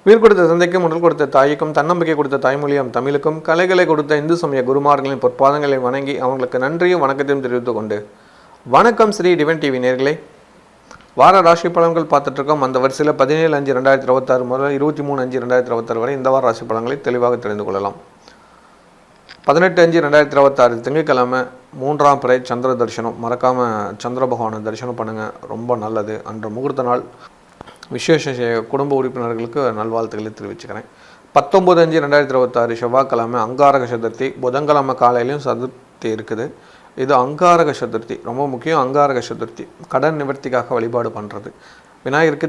உயிர் கொடுத்த தந்தைக்கும் உடல் கொடுத்த தாய்க்கும் தன்னம்பிக்கை கொடுத்த தாய்மொழியாம் தமிழுக்கும் கலைகளை கொடுத்த இந்து சமய குருமார்களின் பொற்பாதங்களை வணங்கி அவங்களுக்கு நன்றியும் வணக்கத்தையும் தெரிவித்துக் கொண்டு வணக்கம் ஸ்ரீ டிவன் டிவி நேர்களே. வார ராசி பலன்கள் பார்த்துட்ருக்கோம். அந்த வரிசையில் 17/5/2026 முதல் 23/5/2026 வரை இந்த வார ராசி பலன்களை தெளிவாக தெரிந்து கொள்ளலாம். 18/5/2026 திங்கட்கிழமை 3ஆம் பிறை சந்திர தரிசனம். மறக்காமல் சந்திர பகவானை தரிசனம் பண்ணுங்கள், ரொம்ப நல்லது. அன்று முகூர்த்த நாள். விசேஷ குடும்ப உறுப்பினர்களுக்கு நல்வாழ்த்துக்களை தெரிவிச்சுக்கிறேன். 19/5/2026 செவ்வாய்க்கிழமை அங்காரக சதுர்த்தி. புதன்கிழமை காலையிலையும் சதுர்த்தி இருக்குது. இது அங்காரக சதுர்த்தி, ரொம்ப முக்கியம். அங்காரக சதுர்த்தி கடன் நிவர்த்திக்காக வழிபாடு பண்ணுறது. விநாயகருக்கு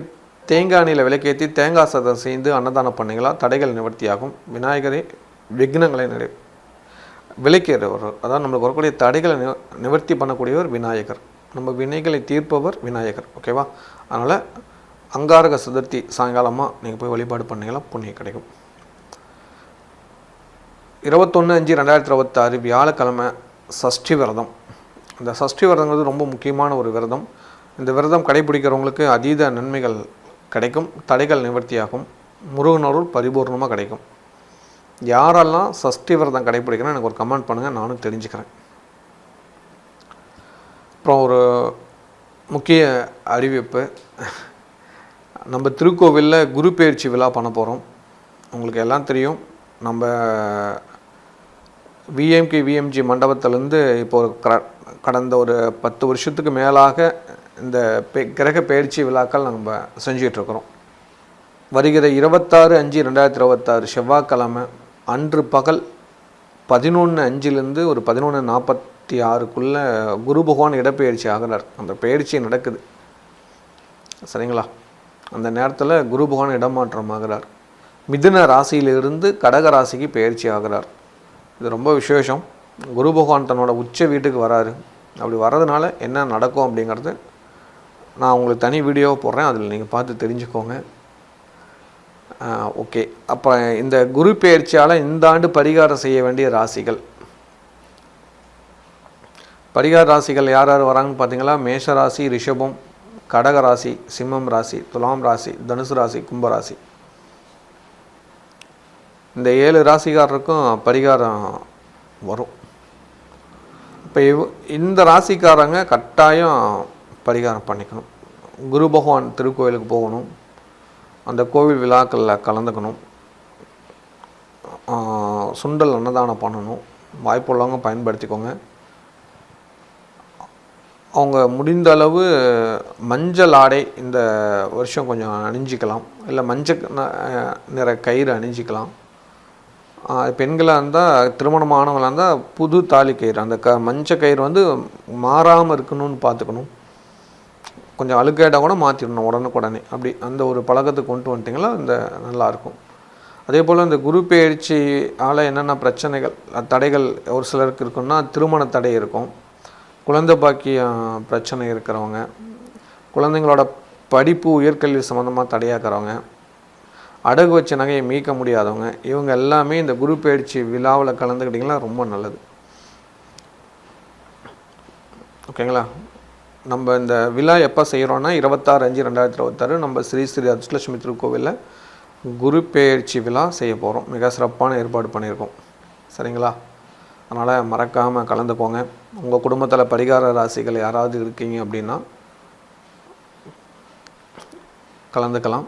தேங்காய் எண்ணெயில் விளக்கேற்றி தேங்காய் சதம் செய்து அன்னதானம் பண்ணிங்களா தடைகள் நிவர்த்தியாகும். விநாயகரை விக்னங்களை விளக்கிறவர், அதாவது நம்மளுக்கு வரக்கூடிய தடைகளை நிவர்த்தி பண்ணக்கூடியவர் விநாயகர். நம்ம வினைகளை தீர்ப்பவர் விநாயகர். ஓகேவா? அதனால் அங்காரக சதுர்த்தி சாயங்காலமாக நீங்கள் போய் வழிபாடு பண்ணிங்களா புண்ணியம் கிடைக்கும். 21/5/2026 வியாழக்கிழமை சஷ்டி விரதம். இந்த சஷ்டி விரதங்கிறது ரொம்ப முக்கியமான ஒரு விரதம். இந்த விரதம் கடைபிடிக்கிறவங்களுக்கு அதீத நன்மைகள் கிடைக்கும், தடைகள் நிவர்த்தியாகும், முருகனருள் பரிபூர்ணமாக கிடைக்கும். யாரெல்லாம் சஷ்டி விரதம் கடைபிடிக்கிறேன்னு எனக்கு ஒரு கமெண்ட் பண்ணுங்கள், நானும் தெரிஞ்சுக்கிறேன். அப்புறம் ஒரு முக்கிய அறிவிப்பு, நம்ம திருக்கோவிலில் குரு பெயர்ச்சி விழா பண்ண போகிறோம். உங்களுக்கு எல்லாம் தெரியும், நம்ம விஎம்ஜி மண்டபத்திலேருந்து இப்போ ஒரு கடந்த ஒரு 10 வருஷத்துக்கு மேலாக இந்த கிரக பெயர்ச்சி விழாக்கள் நம்ம செஞ்சிகிட்ருக்குறோம். வருகிற 26/5/2026 செவ்வாய்க்கிழமை அன்று பகல் 11:05 ஒரு 11:46 குரு பகவான் இடப்பெயர்ச்சி ஆகிறார். அந்த பெயர்ச்சி நடக்குது, சரிங்களா? அந்த நேரத்தில் குரு பகவான் இடமாற்றம் ஆகிறார். மிதுன ராசியிலிருந்து கடக ராசிக்கு பெயர்ச்சி ஆகிறார். இது ரொம்ப விசேஷம். குரு பகவான் தன்னோட உச்ச வீட்டுக்கு வராரு. அப்படி வர்றதுனால என்ன நடக்கும் அப்படிங்கிறது நான் உங்களுக்கு தனி வீடியோவை போடுறேன், அதில் நீங்கள் பார்த்து தெரிஞ்சுக்கோங்க. ஓகே. அப்போ இந்த குரு பெயர்ச்சியால் இந்த ஆண்டு பரிகாரம் செய்ய வேண்டிய ராசிகள், பரிகார ராசிகள் யார் யார் வராங்கன்னு பார்த்தீங்களா? மேஷ ராசி, ரிஷபம், கடக ராசி, சிம்மம் ராசி, துலாம் ராசி, தனுசு ராசி, கும்பராசி. இந்த 7 ராசிக்காரருக்கும் பரிகாரம் வரும். இப்போ இந்த ராசிக்காரங்க கட்டாயம் பரிகாரம் பண்ணிக்கணும். குரு பகவான் திருக்கோயிலுக்கு போகணும், அந்த கோவில் விழாக்களில் கலந்துக்கணும், சுண்டல் அன்னதானம் பண்ணணும். வாய்ப்புள்ளவங்க பயன்படுத்திக்கோங்க. அவங்க முடிந்த அளவு மஞ்சள் ஆடை இந்த வருஷம் கொஞ்சம் அணிஞ்சிக்கலாம், இல்லை மஞ்சள் நிற கயிறு அணிஞ்சிக்கலாம். பெண்களாக இருந்தால், திருமணமானவங்களாக இருந்தால் புது தாலி கயிறு, அந்த மஞ்சள் கயிறு வந்து மாறாமல் இருக்கணும்னு பார்த்துக்கணும். கொஞ்சம் அழுக்காயிட்டால் கூட மாற்றிடணும் உடனுக்குடனே. அப்படி அந்த ஒரு பழக்கத்துக்கு கொண்டு வந்துட்டிங்களா இந்த நல்லாயிருக்கும். அதே போல் இந்த குரு பெயர்ச்சியால் என்னென்ன பிரச்சனைகள் தடைகள் ஒரு சிலருக்கு இருக்குன்னா, திருமண தடை இருக்கும், குழந்தை பாக்கியம் பிரச்சனை இருக்கிறவங்க, குழந்தைங்களோட படிப்பு உயர்கல்வி சம்மந்தமாக தடையாக்கிறவங்க, அடகு வச்ச நகையை மீட்க முடியாதவங்க, இவங்க எல்லாமே இந்த குரு பெயர்ச்சி விழாவில் கலந்துக்கிட்டிங்கன்னா ரொம்ப நல்லது. ஓகேங்களா? நம்ம இந்த விழா எப்போ செய்கிறோன்னா 26/5/2026 நம்ம ஸ்ரீ அதிர்ஷ்டலட்சுமி திருக்கோவிலில் குரு பெயர்ச்சி விழா செய்ய போகிறோம். மிக சிறப்பான ஏற்பாடு பண்ணியிருக்கோம், சரிங்களா? அதனால் மறக்காமல் கலந்துக்கோங்க. உங்கள் குடும்பத்தில் பரிகார ராசிகள் யாராவது இருக்கீங்க அப்படின்னா கலந்துக்கலாம்.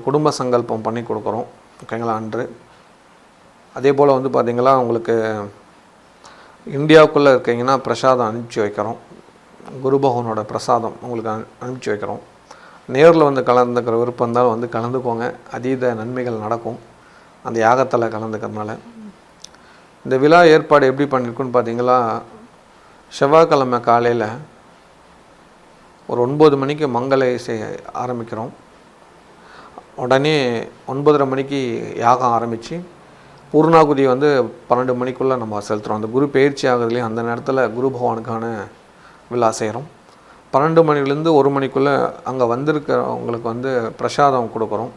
குடும்ப சங்கல்பம் பண்ணி கொடுக்குறோம், ஓகேங்களா? அன்று அதே போல் வந்து பார்த்திங்களா, உங்களுக்கு இந்தியாவுக்குள்ளே இருக்கீங்கன்னா பிரசாதம் அனுப்பிச்சி வைக்கிறோம். குரு பகவானோட பிரசாதம் உங்களுக்கு அனுப்பிச்சி வைக்கிறோம். நேரில் வந்து கலந்துக்கிற விருப்பம் இருந்தாலும் வந்து கலந்துக்கோங்க, அதீத நன்மைகள் நடக்கும் அந்த யாகத்தில் கலந்துக்கிறதுனால. இந்த விழா ஏற்பாடு எப்படி பண்ணியிருக்குன்னு பார்த்தீங்களா, செவ்வாய்க்கிழமை காலையில் ஒரு 9 மணிக்கு மங்கள இசை ஆரம்பிக்கிறோம். உடனே 9:30 மணிக்கு யாகம் ஆரம்பித்து பூர்ணாகுதி வந்து 12 மணிக்குள்ளே நம்ம செலுத்துகிறோம். அந்த குரு பெயர்ச்சி ஆகுதுலேயும் அந்த நேரத்தில் குரு பகவானுக்கான விழா செய்கிறோம். 12 மணிலேருந்து 1 மணிக்குள்ளே அங்கே வந்திருக்கிறவங்களுக்கு வந்து பிரசாதம் கொடுக்குறோம்.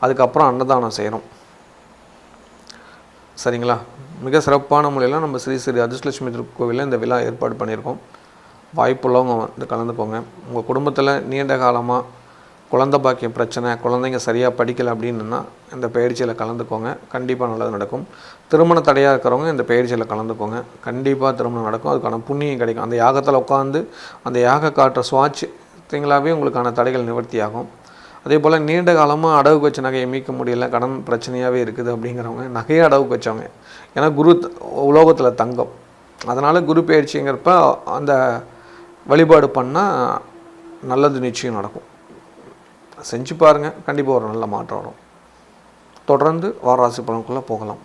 அதுக்கப்புறம் அன்னதானம் செய்கிறோம், சரிங்களா? மிக சிறப்பான முறையில் நம்ம ஸ்ரீ அதிர்ஷ்டலட்சுமி திருக்கோவிலில் இந்த விழா ஏற்பாடு பண்ணியிருக்கோம். வாய்ப்புள்ளவங்க வந்து கலந்துக்கோங்க. உங்கள் குடும்பத்தில் நீண்ட காலமாக குழந்தை பாக்கியம் பிரச்சனை, குழந்தைங்க சரியாக படிக்கலை அப்படின்னா இந்த பயிற்சியில் கலந்துக்கோங்க, கண்டிப்பாக நல்லது நடக்கும். திருமண தடையாக இருக்கிறவங்க இந்த பயிற்சியில் கலந்துக்கோங்க, கண்டிப்பாக திருமணம் நடக்கும். அதுக்கான புண்ணியம் கிடைக்கும். அந்த யாகத்தில் உட்காந்து அந்த யாக காற்றை சுவாட்சிங்களாகவே உங்களுக்கான தடைகள் நிவர்த்தி ஆகும். அதே போல் நீண்ட காலமாக அடகுக்கு வச்ச நகையை மீட்க முடியல, கடன் பிரச்சனையாகவே இருக்குது அப்படிங்கிறவங்க, நகையை அடகுக்கு வச்சவங்க, ஏன்னா குரு உலோகத்தில் தங்கம், அதனால் குரு பயிற்சிங்கிறப்ப அந்த வழிபாடு பண்ணால் நல்லது நிச்சயம் நடக்கும். செஞ்சு பாருங்கள், கண்டிப்பாக ஒரு நல்ல மாற்றம் வரும். தொடர்ந்து வாராசி பலனுக்குள்ளே போகலாம்.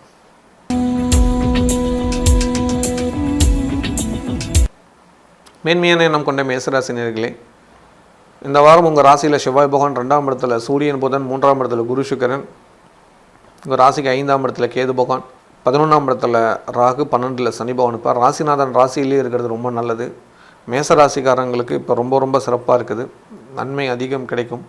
மேன்மையான எண்ணம் கொண்ட மேசராசினியர்களே, இந்த வாரம் உங்கள் ராசியில் செவ்வாய் பகவான் 2ஆம் இடத்துல, சூரியன் புதன் 3ஆம் இடத்துல, குரு சுக்கிரன், உங்கள் ராசிக்கு 5ஆம் இடத்துல கேது பகவான், 11ஆம் இடத்துல ராகு, 12ல் சனி பகவான் இருப்பார். ராசிநாதன் ராசியிலே இருக்கிறது ரொம்ப நல்லது. மேசராசிக்காரங்களுக்கு இப்போ ரொம்ப ரொம்ப சிறப்பாக இருக்குது. நன்மை அதிகம் கிடைக்கும்.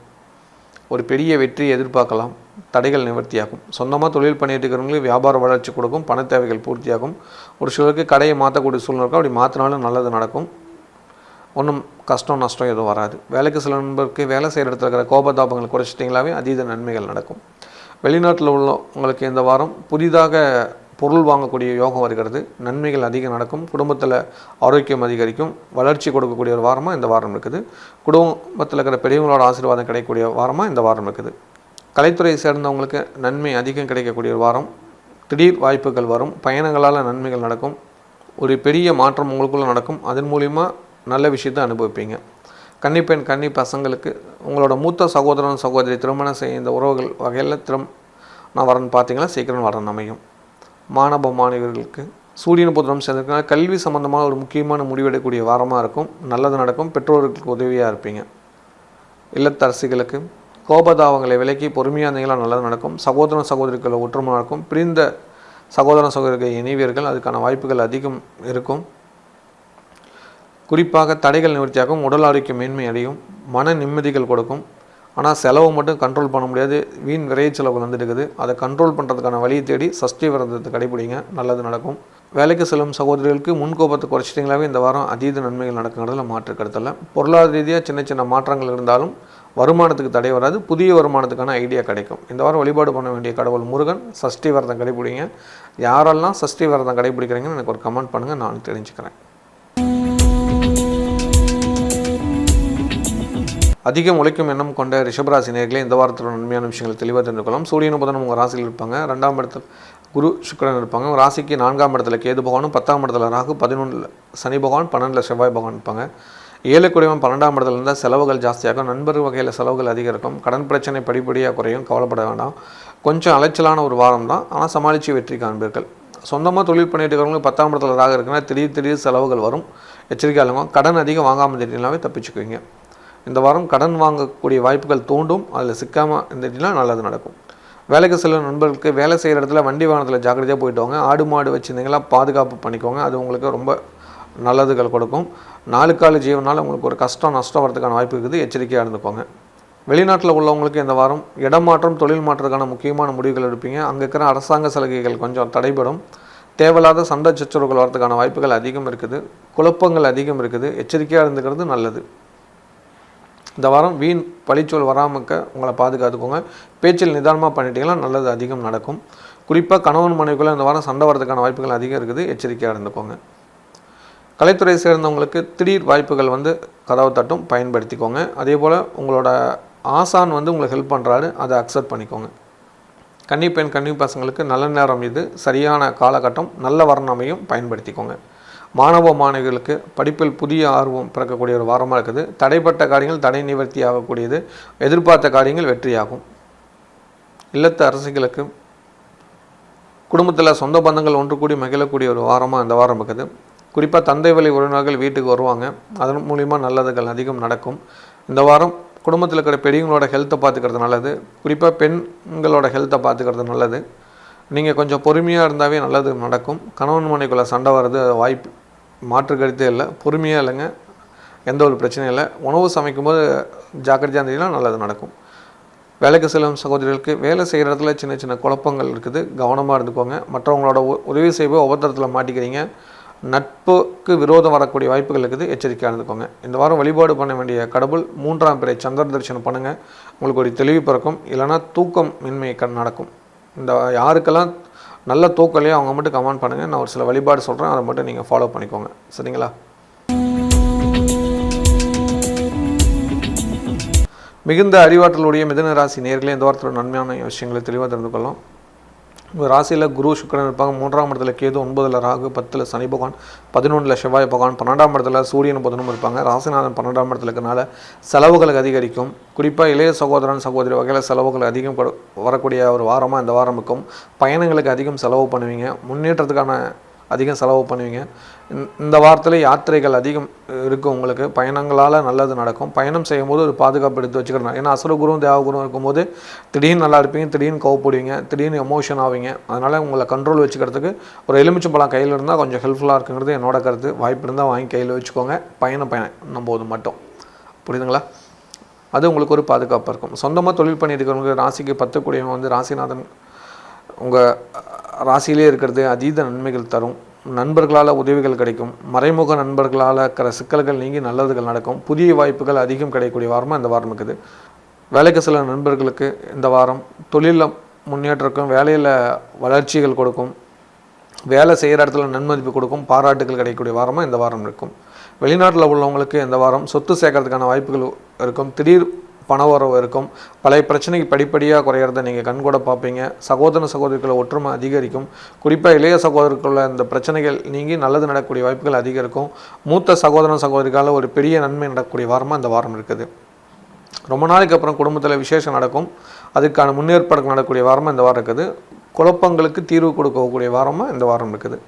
ஒரு பெரிய வெற்றியை எதிர்பார்க்கலாம். தடைகள் நிவர்த்தியாகும். சொந்தமாக தொழில் பண்ணிட்டு இருக்கிறவங்களுக்கு வியாபார வளர்ச்சி கொடுக்கும். பண தேவைகள் பூர்த்தியாகும். ஒரு சிலருக்கு கடையை மாற்றக்கூடிய சூழ்நிலை இருக்கும். அப்படி மாற்றினாலும் நல்லது நடக்கும். ஒன்றும் கஷ்டம் நஷ்டம் எதுவும் வராது. வேலைக்கு சில நண்பருக்கு வேலை செய்கிற இடத்துல இருக்கிற கோபதாபங்கள் குறைச்சிட்டிங்களாவே அதீத நன்மைகள் நடக்கும். வெளிநாட்டில் உள்ள உங்களுக்கு இந்த வாரம் புதிதாக பொருள் வாங்கக்கூடிய யோகம் வருகிறது. நன்மைகள் அதிகம் நடக்கும். குடும்பத்தில் ஆரோக்கியம் அதிகரிக்கும். வளர்ச்சி கொடுக்கக்கூடிய ஒரு வாரமாக இந்த வாரம் இருக்குது. குடும்பத்தில் இருக்கிற பெரியவங்களோட ஆசீர்வாதம் கிடைக்கக்கூடிய வாரமாக இந்த வாரம் இருக்குது. கலைத்துறை சேர்ந்தவங்களுக்கு நன்மை அதிகம் கிடைக்கக்கூடிய ஒரு வாரம். திடீர் வாய்ப்புகள் வரும். பயணங்களால் நன்மைகள் நடக்கும். ஒரு பெரிய மாற்றம் உங்களுக்குள்ளே நடக்கும். அதன் மூலிமா நல்ல விஷயத்தை அனுபவிப்பீங்க. கன்னிப்பெண் கன்னி பசங்களுக்கு உங்களோட மூத்த சகோதரன் சகோதரி திருமணம் செய்ய இந்த உறவுகள் வகையில் நான் வரேன்னு பார்த்தீங்கன்னா சீக்கிரம் வரேன் அமையும். மாணவ மாணவர்களுக்கு சூரியன் புதனம் சேர்ந்திருக்கனால கல்வி சம்பந்தமான ஒரு முக்கியமான முடிவெடுக்கக்கூடிய வாரமாக இருக்கும். நல்லது நடக்கும். பெற்றோர்களுக்கு உதவியாக இருப்பீங்க. இல்லத்தரசிகளுக்கு கோபதாபங்களை விலக்கி பொறுமையாக இருந்தீங்களா நல்லது நடக்கும். சகோதர சகோதரிகளை ஒற்றுமை நடக்கும். பிரிந்த சகோதர சகோதரிகள் இணைவீர்கள். அதுக்கான வாய்ப்புகள் அதிகம் இருக்கும். குறிப்பாக தடைகள் நிவர்த்தியாகும். உடல் ஆரோக்கியம் மேன்மை அடையும். மன நிம்மதிகள் கொடுக்கும். ஆனால் செலவு மட்டும் கண்ட்ரோல் பண்ண முடியாது. வீண் விரைய செலவுகள் வந்துருக்குது. அதை கண்ட்ரோல் பண்ணுறதுக்கான வழியை தேடி சஷ்டி விரதத்தை கடைபிடிங்க. நல்லது நடக்கும். வேலைக்கு செல்லும் சகோதரிகளுக்கு முன்கோபத்தை குறைச்சிட்டிங்களாவே இந்த வாரம் அதீத நன்மைகள் நடக்குங்கிறதுல மாற்று கருத்தில். பொருளாதார ரீதியாக சின்ன சின்ன மாற்றங்கள் இருந்தாலும் வருமானத்துக்கு தடை வராது. புதிய வருமானத்துக்கான ஐடியா கிடைக்கும். இந்த வாரம் வழிபாடு பண்ண வேண்டிய கடவுள் முருகன். சஷ்டி விரதம் கடைபிடிங்க. யாரெல்லாம் சஷ்டி விரதம் கடைபிடிக்கிறீங்கன்னு எனக்கு ஒரு கமெண்ட் பண்ணுங்கள், நான் தெரிஞ்சுக்கிறேன். அதிகம் உழைக்கும் எண்ணம் கொண்ட ரிஷபராசினியர்களே, இந்த வாரத்தோட நன்மையான விஷயங்கள் தெளிவாக தெரிஞ்சுக்கலாம். சூரியனும் புதனும் உங்கள் ராசியில் இருப்பாங்க. 2ஆம் இடத்துல குரு சுக்கிரன் இருப்பாங்க. ராசிக்கு 4ஆம் இடத்துல கேது பகவானும், 10ஆம் இடத்துல ராகு, 11ல் சனி பகவான், 12ல் செவ்வாய் பகவான் இருப்பாங்க. 7 குறைவன் 12ஆம் இடத்துல இருந்தால் செலவுகள் ஜாஸ்தியாகும். நண்பர் வகையில் செலவுகள் அதிகம் இருக்கும். கடன் பிரச்சனை படிப்படியாக குறையும். கவலைப்பட வேண்டாம். கொஞ்சம் அலைச்சலான ஒரு வாரம் தான், ஆனால் சமாளித்து வெற்றி காண்பீர்கள். சொந்தமாக தொழில் பண்ணிட்டு இருக்கிறவங்களுக்கு 10ஆம் இடத்துல ராகு இருக்குன்னா திடீர் செலவுகள் வரும். எச்சரிக்கையாளுங்க. கடன் அதிகம் வாங்காமல் தெரியினாவே தப்பிச்சுக்குவீங்க. இந்த வாரம் கடன் வாங்கக்கூடிய வாய்ப்புகள் தோண்டும். அதில் சிக்காமல் இருந்துட்டுனா நல்லது நடக்கும். வேலைக்கு செல்லும் நண்பர்களுக்கு வேலை செய்கிற இடத்துல வண்டி வாகனத்தில் ஜாக்கிரதையாக போயிட்டு வாங்க. ஆடு மாடு வச்சுருந்தீங்களா பாதுகாப்பு பண்ணிக்கோங்க. அது உங்களுக்கு ரொம்ப நல்லதுகள் கொடுக்கும். 4 கால ஜீவனால் உங்களுக்கு ஒரு கஷ்டம் நஷ்டம் வரதுக்கான வாய்ப்பு இருக்குது. எச்சரிக்கையாக இருந்துக்கோங்க. வெளிநாட்டில் உள்ளவங்களுக்கு இந்த வாரம் இடமாற்றம் தொழில் மாற்றத்துக்கான முக்கியமான முடிவுகள் எடுப்பீங்க. அங்கே இருக்கிற அரசாங்க சலுகைகள் கொஞ்சம் தடைபடும். தேவையில்லாத சண்டை சச்சரவுகள் வரதுக்கான வாய்ப்புகள் அதிகம் இருக்குது. குழப்பங்கள் அதிகம் இருக்குது. எச்சரிக்கையாக இருந்துக்கிறது நல்லது. இந்த வாரம் வீண் பழிச்சொல் வராமக்க உங்களை பாதுகாத்துக்கோங்க. பேச்சில் நிதானமாக பண்ணிட்டீங்கன்னா நல்லது அதிகம் நடக்கும். குறிப்பாக கணவன் மனைவிக்குள்ளே இந்த வாரம் சண்டை வரதுக்கான வாய்ப்புகள் அதிகம் இருக்குது. எச்சரிக்கையாக இருந்துக்கோங்க. கலைத்துறை சேர்ந்தவங்களுக்கு திடீர் வாய்ப்புகள் கதவை தட்டும், பயன்படுத்திக்கோங்க. அதே போல் உங்களோட ஆசான் உங்களுக்கு ஹெல்ப் பண்ணுறாரு, அதை அக்செப்ட் பண்ணிக்கோங்க. கன்னிப்பெண் கன்னி பசங்களுக்கு நல்ல நேரம் இது, சரியான காலகட்டம், நல்ல வர்ணமையும் பயன்படுத்திக்கோங்க. மாணவ மாணவிகளுக்கு படிப்பில் புதிய ஆர்வம் பிறக்கக்கூடிய ஒரு வாரமாக இருக்குது. தடைப்பட்ட காரியங்கள் தடை நிவர்த்தி ஆகக்கூடியது. எதிர்பார்த்த காரியங்கள் வெற்றியாகும். இல்லத்து அரசிகளுக்கு குடும்பத்தில் சொந்த பந்தங்கள் ஒன்று கூடி மகிழக்கூடிய ஒரு வாரமாக இந்த வாரம் இருக்குது. குறிப்பாக தந்தை வழி உறவினர்கள் வீட்டுக்கு வருவாங்க. அதன் மூலிமா நல்லதுகள் அதிகம் நடக்கும். இந்த வாரம் குடும்பத்தில் இருக்கிற பெரியவங்களோட ஹெல்த்தை பார்த்துக்கிறது நல்லது. குறிப்பாக பெண்களோட ஹெல்த்தை பார்த்துக்கிறது நல்லது. நீங்கள் கொஞ்சம் பொறுமையாக இருந்தாவே நல்லது நடக்கும். கணவன் மனைக்குள்ளே சண்டை வர்றது வாய்ப்பு மாற்று கருத்தே இல்லை. பொறுமையாக இல்லைங்க, எந்த ஒரு பிரச்சனையும் இல்லை. உணவு சமைக்கும்போது ஜாக்கிரதையாக இருந்தீங்கன்னா நல்லது நடக்கும். வேலைக்கு செல்லும் சகோதரிகளுக்கு வேலை செய்கிற இடத்துல சின்ன சின்ன குழப்பங்கள் இருக்குது. கவனமாக இருந்துக்கோங்க. மற்றவங்களோட உதவி செய்வோம் உபத்திரத்தில் மாட்டிக்கிறீங்க. நட்புக்கு விரோதம் வரக்கூடிய வாய்ப்புகள் இருக்குது, எச்சரிக்கையாக இருந்துக்கோங்க. இந்த வாரம் வழிபாடு பண்ண வேண்டிய கடவுள் 3ஆம் பிறை சந்திர தரிசனம் பண்ணுங்கள், உங்களுக்கு ஒரு தெளிவு பிறக்கும். இல்லைனா தூக்கம் மின்மை நடக்கும். இந்த யாருக்கெல்லாம் நல்ல தூக்கம் இல்லையோ அவங்க மட்டும் கமெண்ட் பண்ணுங்கள், நான் ஒரு சில வழிபாடு சொல்கிறேன், அதை மட்டும் நீங்கள் ஃபாலோ பண்ணிக்கோங்க. சரிங்களா? மிகுந்த அறிவாற்றலுடைய மிதுன ராசி நேயர்களே, இந்த வாரத்தோட நன்மையான விஷயங்களை தெளிவாக தெரிந்து கொள்ளலாம். உங்கள் ராசியில் குரு சுக்கிரன் இருப்பாங்க. 3ஆம் இடத்துல கேது, 9ல் ராகு, 10ல் சனி பகவான், 11ல் செவ்வாய் பகவான், 12ஆம் இடத்துல சூரியன் புதனும் இருப்பாங்க. ராசிநாதன் 12ஆம் இடத்துல இருக்கிறனால செலவுகள் அதிகரிக்கும். குறிப்பாக இளைய சகோதரன் சகோதரி வகையில் செலவுகள் அதிகம் வரக்கூடிய ஒரு வாரமாக இந்த வாரம் இருக்கும். பயணங்களுக்கு அதிகம் செலவு பண்ணுவீங்க, முன்னேற்றத்துக்கான அதிகம் செலவு பண்ணுவீங்க. இந்த வாரத்தில் யாத்திரைகள் அதிகம் இருக்கும். உங்களுக்கு பயணங்களால் நல்லது நடக்கும். பயணம் செய்யும்போது ஒரு பாதுகாப்பு எடுத்து வச்சுக்கிறேன். ஏன்னா அசுரகுருவும் தேவகுருவும் இருக்கும்போது திடீர்னு நல்லா இருப்பீங்க, திடீர்னு கோவப்படுவீங்க, திடீர்னு எமோஷன் ஆவீங்க. அதனால் உங்களை கண்ட்ரோல் வச்சுக்கிறதுக்கு ஒரு எலுமிச்சம்பழம் கையில் இருந்தால் கொஞ்சம் ஹெல்ப்ஃபுல்லாக இருக்குங்கிறது என்னோட கருத்து. வாய்ப்பு இருந்தால் வாங்கி கையில் வச்சுக்கோங்க. பயணம் போது மட்டும், புரியுதுங்களா? அது உங்களுக்கு ஒரு பாதுகாப்பாக இருக்கும். சொந்தமாக தொழில் பண்ணிட்டு இருக்கிறவங்க, ராசிக்கு 10 கூடியவங்க வந்து ராசிநாதன் உங்கள் ராசியிலே இருக்கிறது அதீத நன்மைகள் தரும். நண்பர்களால் உதவிகள் கிடைக்கும். மறைமுக நண்பர்களால் இருக்கிற சிக்கல்கள் நீங்கி நல்லதுகள் நடக்கும். புதிய வாய்ப்புகள் அதிகம் கிடைக்கக்கூடிய வாரமாக இந்த வாரம் இருக்குது. வேலைக்கு சில நண்பர்களுக்கு இந்த வாரம் தொழிலில் முன்னேற்றம், வேலையில் வளர்ச்சிகள் கொடுக்கும். வேலை செய்கிற இடத்துல நன்மதிப்பு கொடுக்கும். பாராட்டுகள் கிடைக்கக்கூடிய வாரமாக இந்த வாரம் இருக்கும். வெளிநாட்டில் உள்ளவங்களுக்கு இந்த வாரம் சொத்து சேர்க்கறதுக்கான வாய்ப்புகள் இருக்கும். திடீர் பணவரவு இருக்கும். பழைய பிரச்சனைக்கு படிப்படியாக குறையிறத நீங்கள் கண்கூட பார்ப்பீங்க. சகோதர சகோதரிகளை ஒற்றுமை அதிகரிக்கும். குறிப்பாக இளைய சகோதரர்களுள்ள இந்த பிரச்சனைகள் நீங்கி நல்லது நடக்கக்கூடிய வாய்ப்புகள் அதிகம் இருக்கும். மூத்த சகோதரன் சகோதரிக்கால ஒரு பெரிய நன்மை நடக்கக்கூடிய வாரமாக இந்த வாரம் இருக்குது. ரொம்ப நாளைக்கு அப்புறம் குடும்பத்தில் விசேஷம் நடக்கும். அதுக்கான முன்னேற்பாடுகள் நடக்கக்கூடிய வாரமாக இந்த வாரம் இருக்குது. குழப்பங்களுக்கு தீர்வு கொடுக்கக்கூடிய வாரமாக இந்த வாரம் இருக்குது.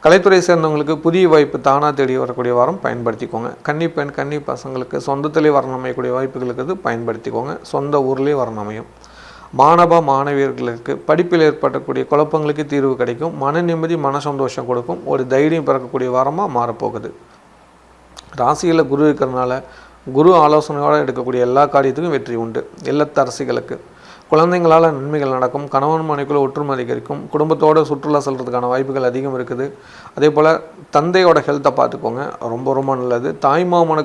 கலைத்துறை சேர்ந்தவங்களுக்கு புதிய வாய்ப்பு தானாக தேடி வரக்கூடிய வாரம் பயன்படுத்திக்கோங்க. கன்னி பெண் கன்னி பசங்களுக்கு சொந்தத்திலே வரணம் அமையக்கூடிய வாய்ப்புகளுக்கு பயன்படுத்திக்கோங்க. சொந்த ஊர்லேயே வரணம் அமையும். மாணவியர்களுக்கு படிப்பில் ஏற்படக்கூடிய குழப்பங்களுக்கு தீர்வு கிடைக்கும். மன நிம்மதி, மன சந்தோஷம் கொடுக்கும். ஒரு தைரியம் பிறக்கக்கூடிய வாரமாக மாறப்போகுது. ராசியில் குரு இருக்கிறதுனால குரு ஆலோசனையோடு எடுக்கக்கூடிய எல்லா காரியத்துக்கும் வெற்றி உண்டு. இல்லத்தரசிகளுக்கு குழந்தைங்களால் நன்மைகள் நடக்கும். கணவன் மனைவிக்குள்ள ஒற்றுமை அதிகரிக்கும். குடும்பத்தோடு சுற்றுலா செல்கிறதுக்கான வாய்ப்புகள் அதிகம் இருக்குது. அதே போல் தந்தையோட ஹெல்த்தை பார்த்துக்கோங்க, ரொம்ப ரொம்ப நல்லது. தாய்மாமன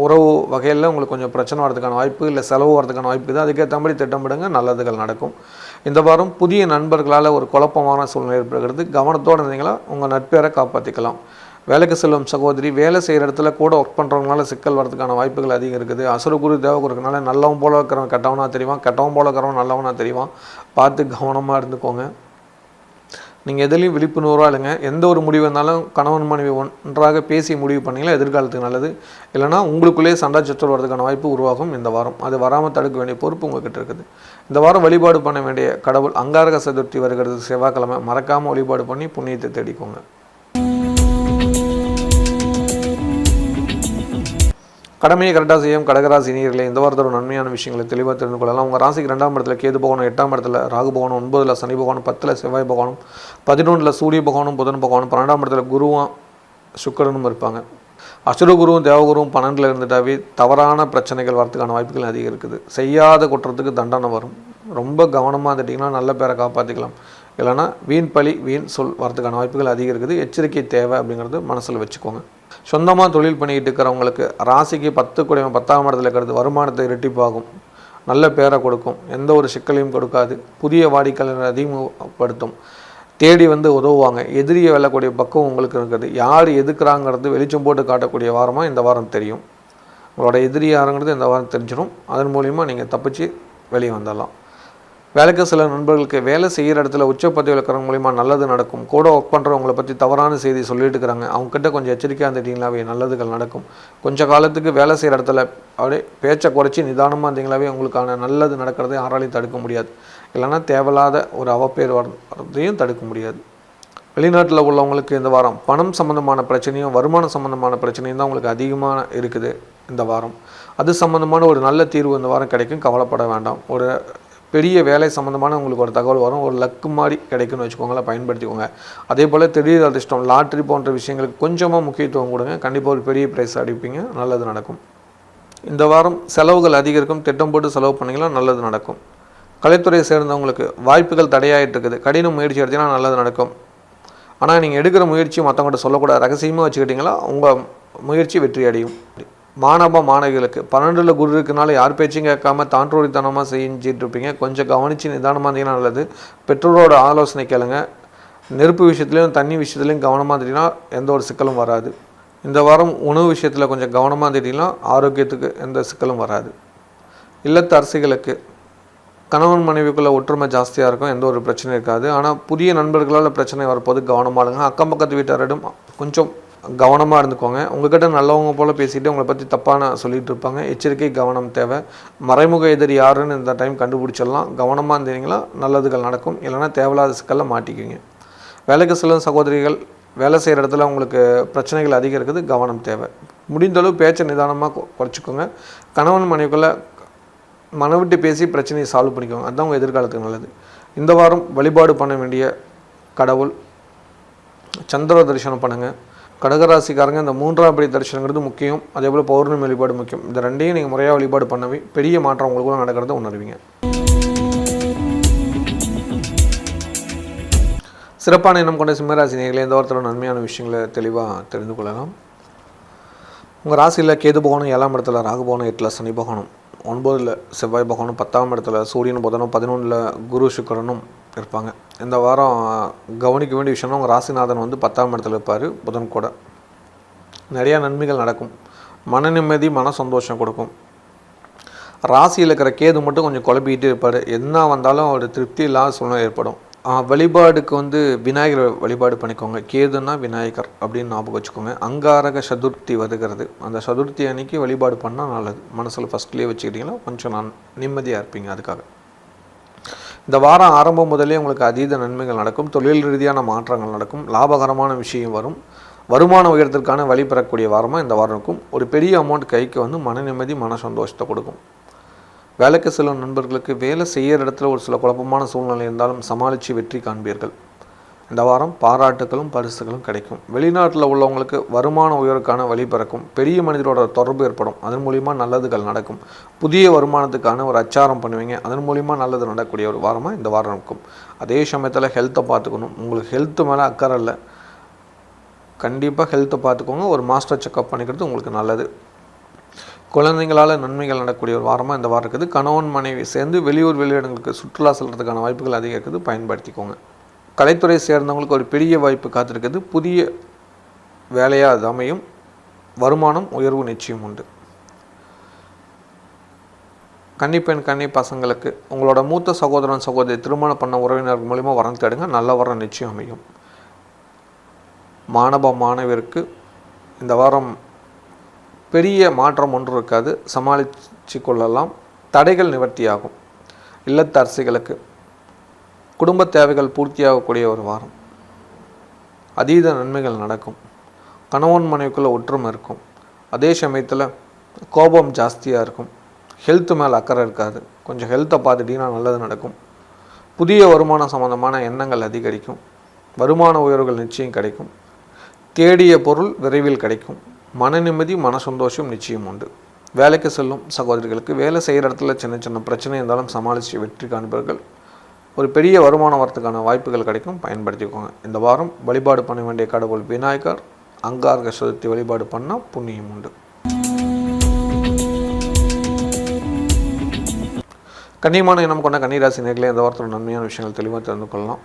உறவு வகையில் உங்களுக்கு கொஞ்சம் பிரச்சனை வரதுக்கான வாய்ப்பு, இல்லை செலவு வரதுக்கான வாய்ப்பு இருக்குது. அதுக்கேற்ற மாதிரி திட்டமிடுங்க, நல்லதுகள் நடக்கும். இந்த வாரம் புதிய நண்பர்களால் ஒரு குழப்பமான சூழ்நிலை ஏற்படுகிறது. கவனத்தோடு இருந்தீங்களா உங்கள் நட்பேரை காப்பாற்றிக்கலாம். வேலைக்கு செல்லும் சகோதரி, வேலை செய்கிற இடத்துல கூட ஒர்க் பண்ணுறவங்களால சிக்கல் வரதுக்கான வாய்ப்புகள் அதிகம் இருக்குது. அசுரகுரு தேவகுருக்குனால நல்லவன் போல இருக்கிறவன் கெட்டவனாக தெரியுவான், கெட்டவன் போல இருக்கிறவன் நல்லவனாக தெரியுவான். பார்த்து கவனமாக இருந்துக்கோங்க. நீங்கள் எதுலேயும் விழிப்புணர்வாக இல்லைங்க. எந்த ஒரு முடிவு இருந்தாலும் கணவன் மனைவி ஒன்றாக பேசி முடிவு பண்ணிங்களா எதிர்காலத்துக்கு நல்லது. இல்லைனா உங்களுக்குள்ளேயே சண்டை சச்சரவு வரதுக்கான வாய்ப்பு உருவாகும் இந்த வாரம். அது வராமல் தடுக்க வேண்டிய பொறுப்பு உங்கள்கிட்ட இருக்குது. இந்த வாரம் வழிபாடு பண்ண வேண்டிய கடவுள் அங்காரக சதுர்த்தி வருகிறது, செவ்வாய்க்கிழமை. மறக்காமல் வழிபாடு பண்ணி புண்ணியத்தை தேடிக்கோங்க. கடமையை கரெக்டாக செய்யும் கடகராசி நேயர்களே, இந்த வாரத்தோட நன்மையான விஷயங்களை தெளிவாக தெரிந்து கொள்ளலாம். உங்கள் ராசிக்கு 2ஆம் இடத்துல கேது பகவானும், 8ஆம் இடத்துல ராகு பகவானும், 9ல் சனி பகவானும், 10ல் செவ்வாய் பகவானும், 11ல் சூரிய பகவானும் புதன் பகவானும், 12ஆம் இடத்துல குருவும் சுக்கிரனும் இருப்பாங்க. அசுரகுருவும் தேவகுருவும் 12ல் இருந்துட்டாவே தவறான பிரச்சனைகள் வரதுக்கான வாய்ப்புகள் அதிகம் இருக்குது. செய்யாத குற்றத்துக்கு தண்டனை வரும். ரொம்ப கவனமாக இருந்துட்டிங்கன்னா நல்ல பேரை காப்பாற்றிக்கலாம். இல்லைனா வீண் பழி வீண் சொல் வரதுக்கான வாய்ப்புகள் அதிகம் இருக்குது. எச்சரிக்கை தேவை அப்படிங்கிறது மனசில் வச்சுக்கோங்க. சொந்தமாக தொழில் பண்ணிக்கிட்டு இருக்கிறவங்களுக்கு ராசிக்கு 10 கூடிய 10ஆம் இடத்துல இருக்கிறது வருமானத்தை இரட்டிப்பாகும். நல்ல பேரை கொடுக்கும். எந்த ஒரு சிக்கலையும் கொடுக்காது. புதிய வாடிக்கையாளரை அதிகப்படுத்தும். தேடி வந்து உதவுவாங்க. எதிரியை வெல்லக்கூடிய பக்கம் உங்களுக்கு இருக்குது. யார் எதுக்குறாங்கிறது வெளிச்சம் போட்டு காட்டக்கூடிய வாரமாக இந்த வாரம் தெரியும். உங்களோட எதிரி யாருங்கிறது இந்த வாரம் தெரிஞ்சிடும். அதன் மூலிமா நீங்கள் தப்பிச்சு வெளியே வந்துடலாம். வேலைக்கு சில நண்பர்களுக்கு வேலை செய்கிற இடத்துல உச்ச பதவியில் இருக்கிறவங்க மூலிமா நல்லது நடக்கும். கூட ஒர்க் பண்ணுறவங்களை பற்றி தவறான செய்தி சொல்லிட்டு இருக்கிறாங்க. அவங்ககிட்ட கொஞ்சம் எச்சரிக்கையாக இருந்துட்டிங்களாவே நல்லதுகள் நடக்கும். கொஞ்சம் காலத்துக்கு வேலை செய்கிற இடத்துல அப்படியே பேச்சை குறைச்சி நிதானமாக இருந்தீங்களாவே உங்களுக்கான நல்லது நடக்கிறதை யாராலையும் தடுக்க முடியாது. இல்லைனா தேவையில்லாத ஒரு அவப்பேர் வரதையும் தடுக்க முடியாது. வெளிநாட்டில் உள்ளவங்களுக்கு இந்த வாரம் பணம் சம்மந்தமான பிரச்சனையும் வருமானம் சம்மந்தமான பிரச்சனையும் தான் உங்களுக்கு அதிகமாக இருக்குது இந்த வாரம். அது சம்மந்தமான ஒரு நல்ல தீர்வு இந்த வாரம் கிடைக்கும். கவலைப்பட வேண்டாம். ஒரு பெரிய வேலை சம்மந்தமான உங்களுக்கு ஒரு தகவல் வரும். ஒரு லக்கு மாதிரி கிடைக்குன்னு வச்சுக்கோங்களேன், பயன்படுத்திக்கோங்க. அதே போல் திடீர் அதிர்ஷ்டம், லாட்ரி போன்ற விஷயங்களுக்கு கொஞ்சமாக முக்கியத்துவம் கொடுங்க. கண்டிப்பாக ஒரு பெரிய ப்ரைஸ் அடிப்பீங்க, நல்லது நடக்கும். இந்த வாரம் செலவுகள் அதிகரிக்கும். திட்டம் போட்டு செலவு பண்ணிங்கன்னா நல்லது நடக்கும். கலைத்துறையை சேர்ந்தவங்களுக்கு வாய்ப்புகள் தடையாகிட்டு இருக்குது. கடின முயற்சி எடுத்தீங்கன்னா நல்லது நடக்கும். ஆனால் நீங்கள் எடுக்கிற முயற்சி மற்றவங்கள்ட்ட சொல்லக்கூடாது, ரகசியமாக வச்சுக்கிட்டிங்களா உங்கள் முயற்சி வெற்றி அடையும். மாணவ மாணவிகளுக்கு 12ல் குரு இருக்கனால யார் பேச்சும் கேட்காம தான்றோடித்தனமாக செஞ்சிட்டு இருப்பீங்க. கொஞ்சம் கவனித்து நிதானமாக இருந்தீங்கன்னா நல்லது. பெற்றோரோட ஆலோசனை கேளுங்க. நெருப்பு விஷயத்துலையும் தண்ணி விஷயத்துலையும் கவனமாக இருந்தீங்கன்னா எந்த ஒரு சிக்கலும் வராது. இந்த வாரம் உணவு விஷயத்தில் கொஞ்சம் கவனமாக இருந்தீங்கன்னா ஆரோக்கியத்துக்கு எந்த சிக்கலும் வராது. இல்லத்து அரசிகளுக்கு கணவன் மனைவிக்குள்ளே ஒற்றுமை ஜாஸ்தியாக இருக்கும், எந்த ஒரு பிரச்சனையும் இருக்காது. ஆனால் புதிய நண்பர்களால் பிரச்சனை வரப்போது கவனமாக இருங்க. அக்கம் பக்கத்து வீட்டாரிடம் கொஞ்சம் கவனமாக இருந்துக்கோங்க. உங்கள்கிட்ட நல்லவங்க போல் பேசிவிட்டு உங்களை பற்றி தப்பான சொல்லிகிட்டு இருப்பாங்க. எச்சரிக்கை கவனம் தேவை. மறைமுக எதிரி யாருன்னு இந்த டைம் கண்டுபிடிச்சிடலாம். கவனமாக இருந்தீங்களா நல்லதுகள் நடக்கும், இல்லைனா தேவையில்லாத சிக்கலில் மாட்டிக்குவீங்க. வேலைக்கு செல்லும் சகோதரிகள் வேலை செய்கிற இடத்துல உங்களுக்கு பிரச்சனைகள் அதிகம் இருக்குது, கவனம் தேவை. முடிந்தளவு பேச்சை நிதானமாக குறைச்சிக்கோங்க. கணவன் மனைவிக்குள்ளே மனவிட்டு பேசி பிரச்சனையை சால்வ் பண்ணிக்கோங்க, அதுதான் உங்கள் எதிர்காலத்துக்கு நல்லது. இந்த வாரம் வழிபாடு பண்ண வேண்டிய கடவுள் சந்திர தரிசனம் பண்ணுங்கள். கடகராசிக்காரங்க இந்த 3ஆம் படி தரிசனங்கிறது முக்கியம். அதே போல் பௌர்ணமி வழிபாடு முக்கியம். இந்த ரெண்டையும் நீங்கள் முறையாக வழிபாடு பண்ணவே பெரிய மாற்றம் உங்களுக்குள்ள நடக்கிறத உணர்வீங்க. சிறப்பான எண்ணம் கொண்ட சிம்மராசி நேயர்களே, இந்த வாரத்தில் நன்மையான விஷயங்களை தெளிவாக தெரிந்து கொள்ளலாம். உங்கள் ராசியில் கேது பகவானும் 7ஆம் இடத்துல, ராகு பகவானும் 8ல், சனி பகவானும் 9ல், செவ்வாய் பகவானும் 10ஆம் இடத்துல, சூரியனும் புதனும் 11ல், குரு சுக்கிரனும் இருப்பாங்க. இந்த வாரம் கவனிக்க வேண்டிய விஷயம்னா உங்கள் ராசிநாதன் வந்து 10ஆம் இடத்துல இருப்பார், புதன் கூட. நிறையா நன்மைகள் நடக்கும். மன நிம்மதி, மன சந்தோஷம் கொடுக்கும். ராசியில் இருக்கிற கேது மட்டும் கொஞ்சம் குழப்பிக்கிட்டே இருப்பார். என்ன வந்தாலும் அவர் திருப்தி இல்லாத சூழ்நிலை ஏற்படும். வழிபாடுக்கு வந்து விநாயகர் வழிபாடு பண்ணிக்கோங்க. கேதுன்னா விநாயகர் அப்படின்னு ஞாபகம் வச்சுக்கோங்க. அங்காரக சதுர்த்தி வருகிறது, அந்த சதுர்த்தி அன்னைக்கு வழிபாடு பண்ணால் நல்லது. மனசில் ஃபஸ்ட்லேயே வச்சுக்கிட்டிங்கன்னா கொஞ்சம் நிம்மதியாக இருப்பீங்க. அதுக்காக இந்த வாரம் ஆரம்பம் முதலே உங்களுக்கு அதீத நன்மைகள் நடக்கும். தொழில் ரீதியான மாற்றங்கள் நடக்கும். லாபகரமான விஷயம் வரும். வருமான உயரத்திற்கான வழி பெறக்கூடிய வாரமாக இந்த வாரம் இருக்கும். ஒரு பெரிய அமௌண்ட் கைக்கு வந்து மன நிம்மதி, மன சந்தோஷத்தை கொடுக்கும். வேலைக்கு செல்லும் நண்பர்களுக்கு வேலை செய்கிற இடத்துல ஒரு சில குழப்பமான சூழ்நிலை இருந்தாலும் சமாளித்து வெற்றி காண்பீர்கள். இந்த வாரம் பாராட்டுகளும் பரிசுகளும் கிடைக்கும். வெளிநாட்டில் உள்ளவங்களுக்கு வருமான உயர்வுக்கான வழி பிறக்கும். பெரிய மனிதரோட தொடர்பு ஏற்படும், அதன் மூலிமா நல்லதுகள் நடக்கும். புதிய வருமானத்துக்கான ஒரு அச்சாரம் பண்ணுவீங்க, அதன் மூலிமா நல்லது நடக்கக்கூடிய ஒரு வாரமாக இந்த வாரம் இருக்கும். அதே சமயத்தில் ஹெல்த்தை பார்த்துக்கணும். உங்களுக்கு ஹெல்த்து மேலே அக்கறை இல்லை, கண்டிப்பாக ஹெல்த்தை பார்த்துக்கோங்க. ஒரு மாஸ்டர் செக்அப் பண்ணிக்கிறது உங்களுக்கு நல்லது. குழந்தைங்களால் நன்மைகள் நடக்கக்கூடிய ஒரு வாரமாக இந்த வாரம் இருக்குது. கணவன் மனைவி சேர்ந்து வெளியூர் வெளியிடங்களுக்கு சுற்றுலா செல்கிறதுக்கான வாய்ப்புகள் அதிகம் இருக்குது, பயன்படுத்திக்கோங்க. கலைத்துறை சேர்ந்தவங்களுக்கு ஒரு பெரிய வாய்ப்பு காத்திருக்குது. புதிய வேலையாக அது அமையும். வருமானம் உயர்வு நிச்சயம் உண்டு. கன்னிப்பெண் கன்னி பசங்களுக்கு உங்களோட மூத்த சகோதரன் சகோதரி திருமணம் பண்ண உறவினர் மூலிமா வரம் தேடுங்க, நல்ல வரம் நிச்சயம் அமையும். மாணவ மாணவியருக்கு இந்த வாரம் பெரிய மாற்றம் ஒன்று இருக்காது, சமாளித்து கொள்ளலாம். தடைகள் நிவர்த்தியாகும். இல்லத்தரசிகளுக்கு குடும்ப தேவைகள் பூர்த்தியாகக்கூடிய ஒரு வாரம். அதீத நன்மைகள் நடக்கும். கணவன் மனைவிக்குள்ளே ஒற்றுமை இருக்கும். அதே சமயத்தில் கோபம் ஜாஸ்தியாக இருக்கும். ஹெல்த்து மேலே அக்கறை இருக்காது. கொஞ்சம் ஹெல்த்தை பார்த்துட்டிங்கன்னா நல்லது நடக்கும். புதிய வருமானம் சம்பந்தமான எண்ணங்கள் அதிகரிக்கும். வருமான உயர்வுகள் நிச்சயம் கிடைக்கும். தேடிய பொருள் விரைவில் கிடைக்கும். மன நிம்மதி, மன சந்தோஷம் நிச்சயம் உண்டு. வேலைக்கு செல்லும் சகோதரிகளுக்கு வேலை செய்கிற இடத்துல சின்ன சின்ன பிரச்சனை இருந்தாலும் சமாளித்து வெற்றி காண்பர்கள். ஒரு பெரிய வருமானம் வரத்துக்கான வாய்ப்புகள் கிடைக்கும், பயன்படுத்திக்கோங்க. இந்த வாரம் வழிபாடு பண்ண வேண்டிய கடவுள் விநாயகர். அங்காரக சதுர்த்தி வழிபாடு பண்ணால் புண்ணியம் உண்டு. கண்ணியமான இனம் கொண்ட கன்னிராசி நேர்களே, இந்த வாரத்தோட நன்மையான விஷயங்கள் தெளிவாக தெரிந்து கொள்ளலாம்.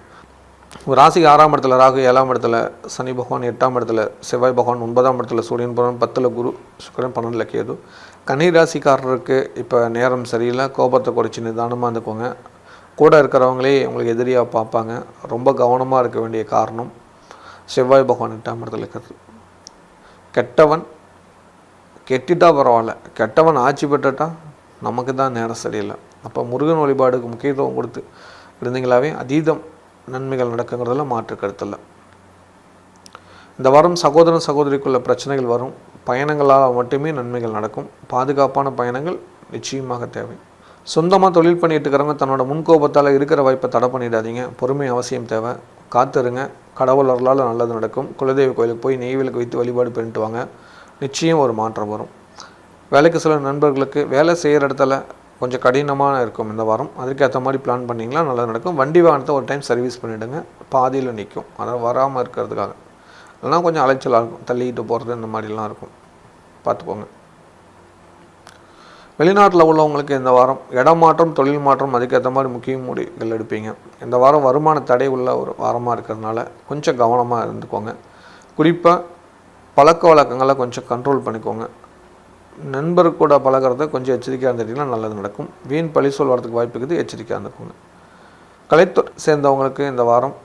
ராசிக்கு 6ஆம் இடத்துல ராகு, 7ஆம் இடத்துல சனி பகவான், 8ஆம் இடத்துல செவ்வாய் பகவான், 9ஆம் இடத்துல சூரியன் பகவான், 10ல் குரு சுக்கிரன், 12ல் கேது. கன்னிராசிக்காரருக்கு இப்போ நேரம் சரியில்லை. கோபத்தை குறைச்சி நிதானமாக இருந்துக்கோங்க. கூட இருக்கிறவங்களே உங்களுக்கு எதிரியாக பார்ப்பாங்க. ரொம்ப கவனமாக இருக்க வேண்டிய காரணம் செவ்வாய் பகவான் 8ஆம் இடத்துல இருக்கிறது. கெட்டவன் கெட்டிட்டா பரவாயில்ல, கெட்டவன் ஆட்சி பெற்றுட்டா நமக்கு தான் நேரம் சரியில்லை. அப்போ முருகன் வழிபாடுக்கு முக்கியத்துவம் கொடுத்து இருந்தீங்களாவே அதீதம் நன்மைகள் நடக்குங்கிறதுல மாற்று கருத்தில். இந்த வாரம் சகோதரன் சகோதரிக்குள்ள பிரச்சனைகள் வரும். பயணங்களால் மட்டுமே நன்மைகள் நடக்கும். பாதுகாப்பான பயணங்கள் நிச்சயமாக தேவை. சொந்தமாக தொழில் பண்ணிட்டு இருக்கிறவங்க தன்னோட முன்கோபத்தால் இருக்கிற வாய்ப்பை தடை பண்ணிடாதீங்க. பொறுமை அவசியம் தேவை. காத்திருங்க, கடவுள் அருளால் நல்லது நடக்கும். குலதெய்வ கோயிலுக்கு போய் நெய் விளக்கு வைத்து வழிபாடு பண்ணிட்டு வாங்க, நிச்சயம் ஒரு மாற்றம் வரும். வேலைக்கு சில நண்பர்களுக்கு வேலை செய்கிற இடத்துல கொஞ்சம் கடினமாக இருக்கும் இந்த வாரம். அதுக்கேற்ற மாதிரி பிளான் பண்ணிங்கன்னா நல்லா நடக்கும். வண்டி வாகனத்தை ஒரு டைம் சர்வீஸ் பண்ணிவிடுங்க, பாதியில் நிற்கும், அதாவது வராமல் இருக்கிறதுக்காக. இல்லைனா கொஞ்சம் அலைச்சலாக இருக்கும், தள்ளிக்கிட்டு போகிறது இந்த மாதிரிலாம் இருக்கும், பார்த்துக்கோங்க. வெளிநாட்டில் உள்ளவங்களுக்கு இந்த வாரம் இடமாற்றம், தொழில் மாற்றம், அதுக்கேற்ற மாதிரி முக்கிய முடிவுகள் எடுப்பீங்க. இந்த வாரம் வருமான தடை உள்ள ஒரு வாரமாக இருக்கிறதுனால கொஞ்சம் கவனமாக இருந்துக்கோங்க. குறிப்பாக பழக்க வழக்கங்களை கொஞ்சம் கண்ட்ரோல் பண்ணிக்கோங்க. நண்பர் கூட பழகிறத கொஞ்சம் எச்சரிக்கையாக இருந்துட்டிங்கன்னா நல்லது நடக்கும். வீண் பழி சொல் வரதுக்கு வாய்ப்பு இருக்குது, எச்சரிக்கையாக இருந்துக்கோங்க. கலைத்துறை சேர்ந்தவங்களுக்கு இந்த வாரம்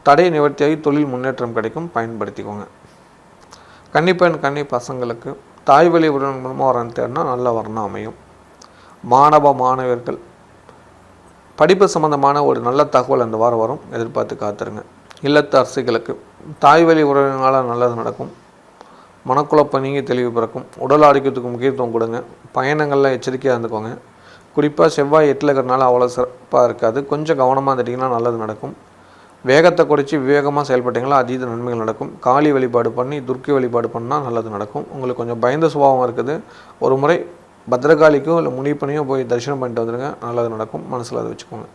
தடை நிவர்த்தியாகி தொழில் முன்னேற்றம் கிடைக்கும், பயன்படுத்திக்கோங்க. கன்னிப்பெண் கன்னி பசங்களுக்கு தாய் வழி உறவின் மூலமாக வரன்னு தேடினா நல்ல வரணும் அமையும். மாணவர்கள் படிப்பு சம்மந்தமான ஒரு நல்ல தகவல் இந்த வாரம் வரும், எதிர்பார்த்து காத்துருங்க. இல்லத்து அரசிகளுக்கு தாய் வழி உறவினால் நல்லது நடக்கும். மனக்குழப்பம் நீங்கி தெளிவு பிறக்கும். உடல் ஆரோக்கியத்துக்கு முக்கியத்துவம் கொடுங்க. பயணங்களில் எச்சரிக்கையாக இருந்துக்கோங்க. குறிப்பாக செவ்வாய் 8 இருக்கிறதுனால அவ்வளோ சிறப்பாக இருக்காது, கொஞ்சம் கவனமாக இருந்துட்டிங்கன்னா நல்லது நடக்கும். வேகத்தை குறைச்சி விவேகமாக செயல்பட்டிங்களா அதீத நன்மைகள் நடக்கும். காளி வழிபாடு பண்ணி துர்க்கை வழிபாடு பண்ணால் நல்லது நடக்கும். உங்களுக்கு கொஞ்சம் பயந்த சுபாவம் இருக்குது, ஒரு முறை பத்ரகாளிக்கோ இல்லை முனிப்பனையோ போய் தரிசனம் பண்ணிட்டு வந்துடுங்க, நல்லது நடக்கும், மனசில் அதை வச்சுக்கோங்க.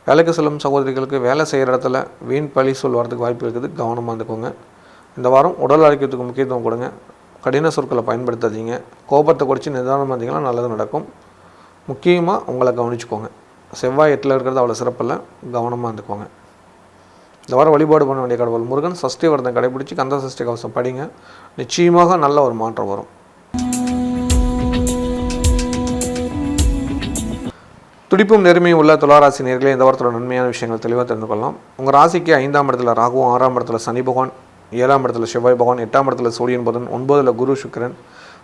வேலைக்கு செல்லும் சகோதரிகளுக்கு வேலை செய்கிற இடத்துல வீண் பழி சொல் வரதுக்கு வாய்ப்பு இருக்குது, கவனமாக இருந்துக்கோங்க. இந்த வாரம் உடல் ஆரோக்கியத்துக்கு முக்கியத்துவம் கொடுங்க. கடின சொற்களை பயன்படுத்தாதீங்க. கோபத்தை குறைச்சி நிதானமாக இருந்தீங்கன்னா நல்லது நடக்கும். முக்கியமாக உங்களை கவனிச்சுக்கோங்க. செவ்வாய் 8 இருக்கிறது அவ்வளோ சிறப்பில்லை, கவனமாக இருந்துக்கோங்க. இந்த வாரம் வழிபாடு பண்ண வேண்டிய கடவுள் முருகன். சஷ்டி விரதம் கடைபிடிச்சி கந்த சஷ்டி கவசம் படிங்க, நிச்சயமாக நல்ல ஒரு மாற்றம் வரும். துடிப்பும் நெருமையும் உள்ள துளாராசி நேயர்களே, இந்த வாரத்தோட நன்மையான விஷயங்கள் தெளிவாக தெரிந்து கொள்ளலாம். உங்கள் ராசிக்கு 5ஆம் இடத்துல ராகுவும், 6ஆம் இடத்துல சனி பகவான், 7ஆம் இடத்துல செவ்வாய் பகவான், 8ஆம் இடத்துல சூரியன் புதன், 9ல் குரு சுக்கிரன்,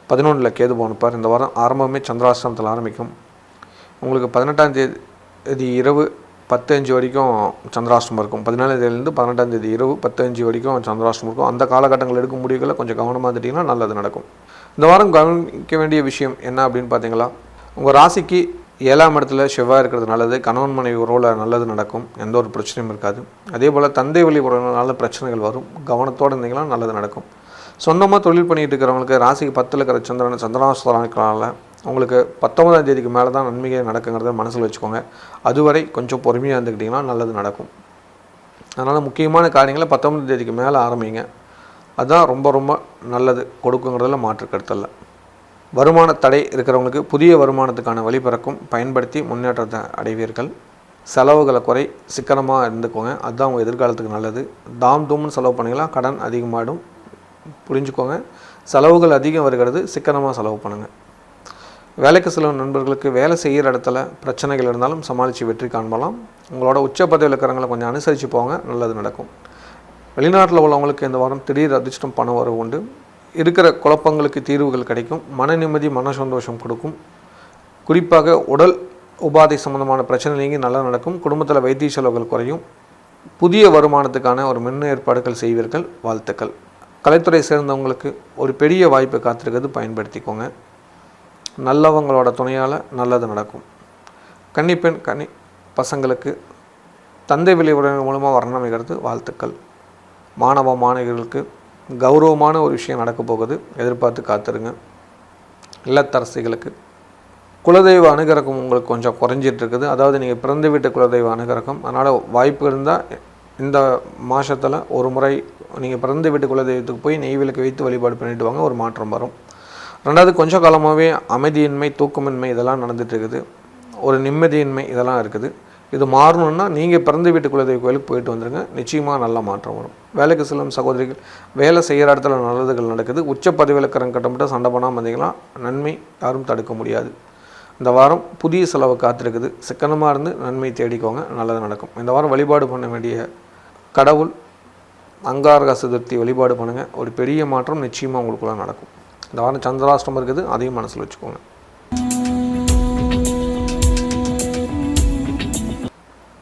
11ல் கேது பகவான் இருப்பார். இந்த வாரம் ஆரம்பமே சந்திராஷ்டிரமத்தில் ஆரம்பிக்கும். உங்களுக்கு 18ஆம் தேதி இரவு 10:05 வரைக்கும் சந்திராஷ்டிரமம் இருக்கும். 17ஆம் தேதியிலேருந்து 18ஆம் தேதி இரவு 10:05 வரைக்கும் சந்திராஷ்டிரமம் இருக்கும். அந்த காலகட்டங்கள் எடுக்கும் முடிவுகளை கொஞ்சம் கவனமாக இருந்துட்டிங்கன்னா நல்லது நடக்கும். இந்த வாரம் கவனிக்க வேண்டிய விஷயம் என்ன அப்படின்னு பார்த்தீங்களா, உங்கள் ராசிக்கு 7ஆம் இடத்துல செவ்வாய் இருக்கிறது நல்லது. கணவன் மனைவி உறவில் நல்லது நடக்கும், எந்த ஒரு பிரச்சனையும் இருக்காது. அதே போல் தந்தை வழி உறவினால பிரச்சனைகள் வரும், கவனத்தோடு இருந்தீங்கன்னா நல்லது நடக்கும். சொந்தமாக தொழில் பண்ணிகிட்டு இருக்கிறவங்களுக்கு ராசிக்கு 10ல் இருக்கிற சந்திராஷ்டிரமத்தினால உங்களுக்கு 19ஆம் தேதிக்கு மேலே தான் நன்மைகள் நடக்குங்கிறத மனசில் வச்சுக்கோங்க. அதுவரை கொஞ்சம் பொறுமையாக இருந்துக்கிட்டிங்கன்னா நல்லது நடக்கும். அதனால் முக்கியமான காரியங்களை 19ஆம் தேதிக்கு மேலே ஆரம்பிங்க, அதுதான் ரொம்ப ரொம்ப நல்லது கொடுக்குங்கிறதுல மாற்று கருத்தல்ல. வருமான தடை இருக்கிறவங்களுக்கு புதிய வருமானத்துக்கான வழி பிறக்கும், பயன்படுத்தி முன்னேற்றத்தை அடைவீர்கள். செலவுகளை குறை, சிக்கனமாக இருந்துக்கோங்க, அதுதான் உங்கள் எதிர்காலத்துக்கு நல்லது. தாம் தூம்னு செலவு பண்ணிங்களா கடன் அதிகமாகிடும், புரிஞ்சுக்கோங்க. செலவுகள் அதிகம் வருகிறது, சிக்கனமாக செலவு பண்ணுங்கள். வேலைக்கு செல்லும் நண்பர்களுக்கு வேலை செய்கிற இடத்துல பிரச்சனைகள் இருந்தாலும் சமாளித்து வெற்றி காண்பலாம். உங்களோட உச்ச பதவியில் இருக்கிறவங்களை கொஞ்சம் அனுசரித்து போங்க, நல்லது நடக்கும். வெளிநாட்டில் உள்ளவங்களுக்கு இந்த வாரம் திடீர் அதிர்ஷ்டம் பணம் வரவு உண்டு. இருக்கிற குழப்பங்களுக்கு தீர்வுகள் கிடைக்கும். மன நிம்மதி, மன சந்தோஷம் கொடுக்கும். குறிப்பாக உடல் உபாதை சம்பந்தமான பிரச்சனை நீங்கி நல்லா நடக்கும். குடும்பத்தில் வைத்திய செலவுகள் குறையும். புதிய வருமானத்துக்கான ஒரு முன் ஏற்பாடுகள் செய்வீர்கள், வாழ்த்துக்கள். கலைத்துறை சேர்ந்தவங்களுக்கு ஒரு பெரிய வாய்ப்பை காத்திருக்கிறது, பயன்படுத்திக்கோங்க. நல்லவங்களோட துணையால் நல்லது நடக்கும். கன்னிப்பெண் கன்னி பசங்களுக்கு தந்தை வழி உறவினர் மூலமாக வர்ணமிக்கிறது, வாழ்த்துக்கள். மாணவர்களுக்கு கௌரவமான ஒரு விஷயம் நடக்க போகுது, எதிர்பார்த்து காத்துருங்க. இல்லத்தரசிகளுக்கு குலதெய்வ அனுகிரகம் உங்களுக்கு கொஞ்சம் குறைஞ்சிட்டு இருக்குது, அதாவது நீங்கள் பிறந்த வீட்டு குலதெய்வ அனுகிரகம். அதனால் வாய்ப்பு இருந்தால் இந்த மாதத்தில் ஒரு முறை நீங்கள் பிறந்த வீட்டு குலதெய்வத்துக்கு போய் நெய் விளக்கு வைத்து வழிபாடு பண்ணிட்டு வாங்க, ஒரு மாற்றம் வரும். ரெண்டாவது, கொஞ்சம் காலமாகவே அமைதியின்மை, தூக்கமின்மை இதெல்லாம் நடந்துட்டு இருக்குது, ஒரு நிம்மதியின்மை இதெல்லாம் இருக்குது. இது மாறணுன்னா நீங்கள் பிறந்த வீட்டு குலதெய்வ கோயிலுக்கு போயிட்டு வந்துடுங்க, நிச்சயமாக நல்ல மாற்றம் வரும். வேலைக்கு செல்லும் சகோதரிகள் வேலை செய்கிற இடத்துல நல்லதுகள் நடக்குது. உச்ச பதவியில் இருக்கிறவங்க கட்டப்பட்டு சண்டை பண்ணாமல் வந்தீங்கன்னா நன்மை யாரும் தடுக்க முடியாது. இந்த வாரம் புதிய செலவு காத்திருக்குது, சிக்கனமாக இருந்து நன்மை தேடிக்கோங்க, நல்லது நடக்கும். இந்த வாரம் வழிபாடு பண்ண வேண்டிய கடவுள் அங்காரக சதுர்த்தி வழிபாடு பண்ணுங்கள், ஒரு பெரிய மாற்றம் நிச்சயமாக உங்களுக்குள்ள நடக்கும். இந்த வாரம் சந்திராஷ்டிரமம் இருக்குது, அதையும் மனசில் வச்சுக்கோங்க.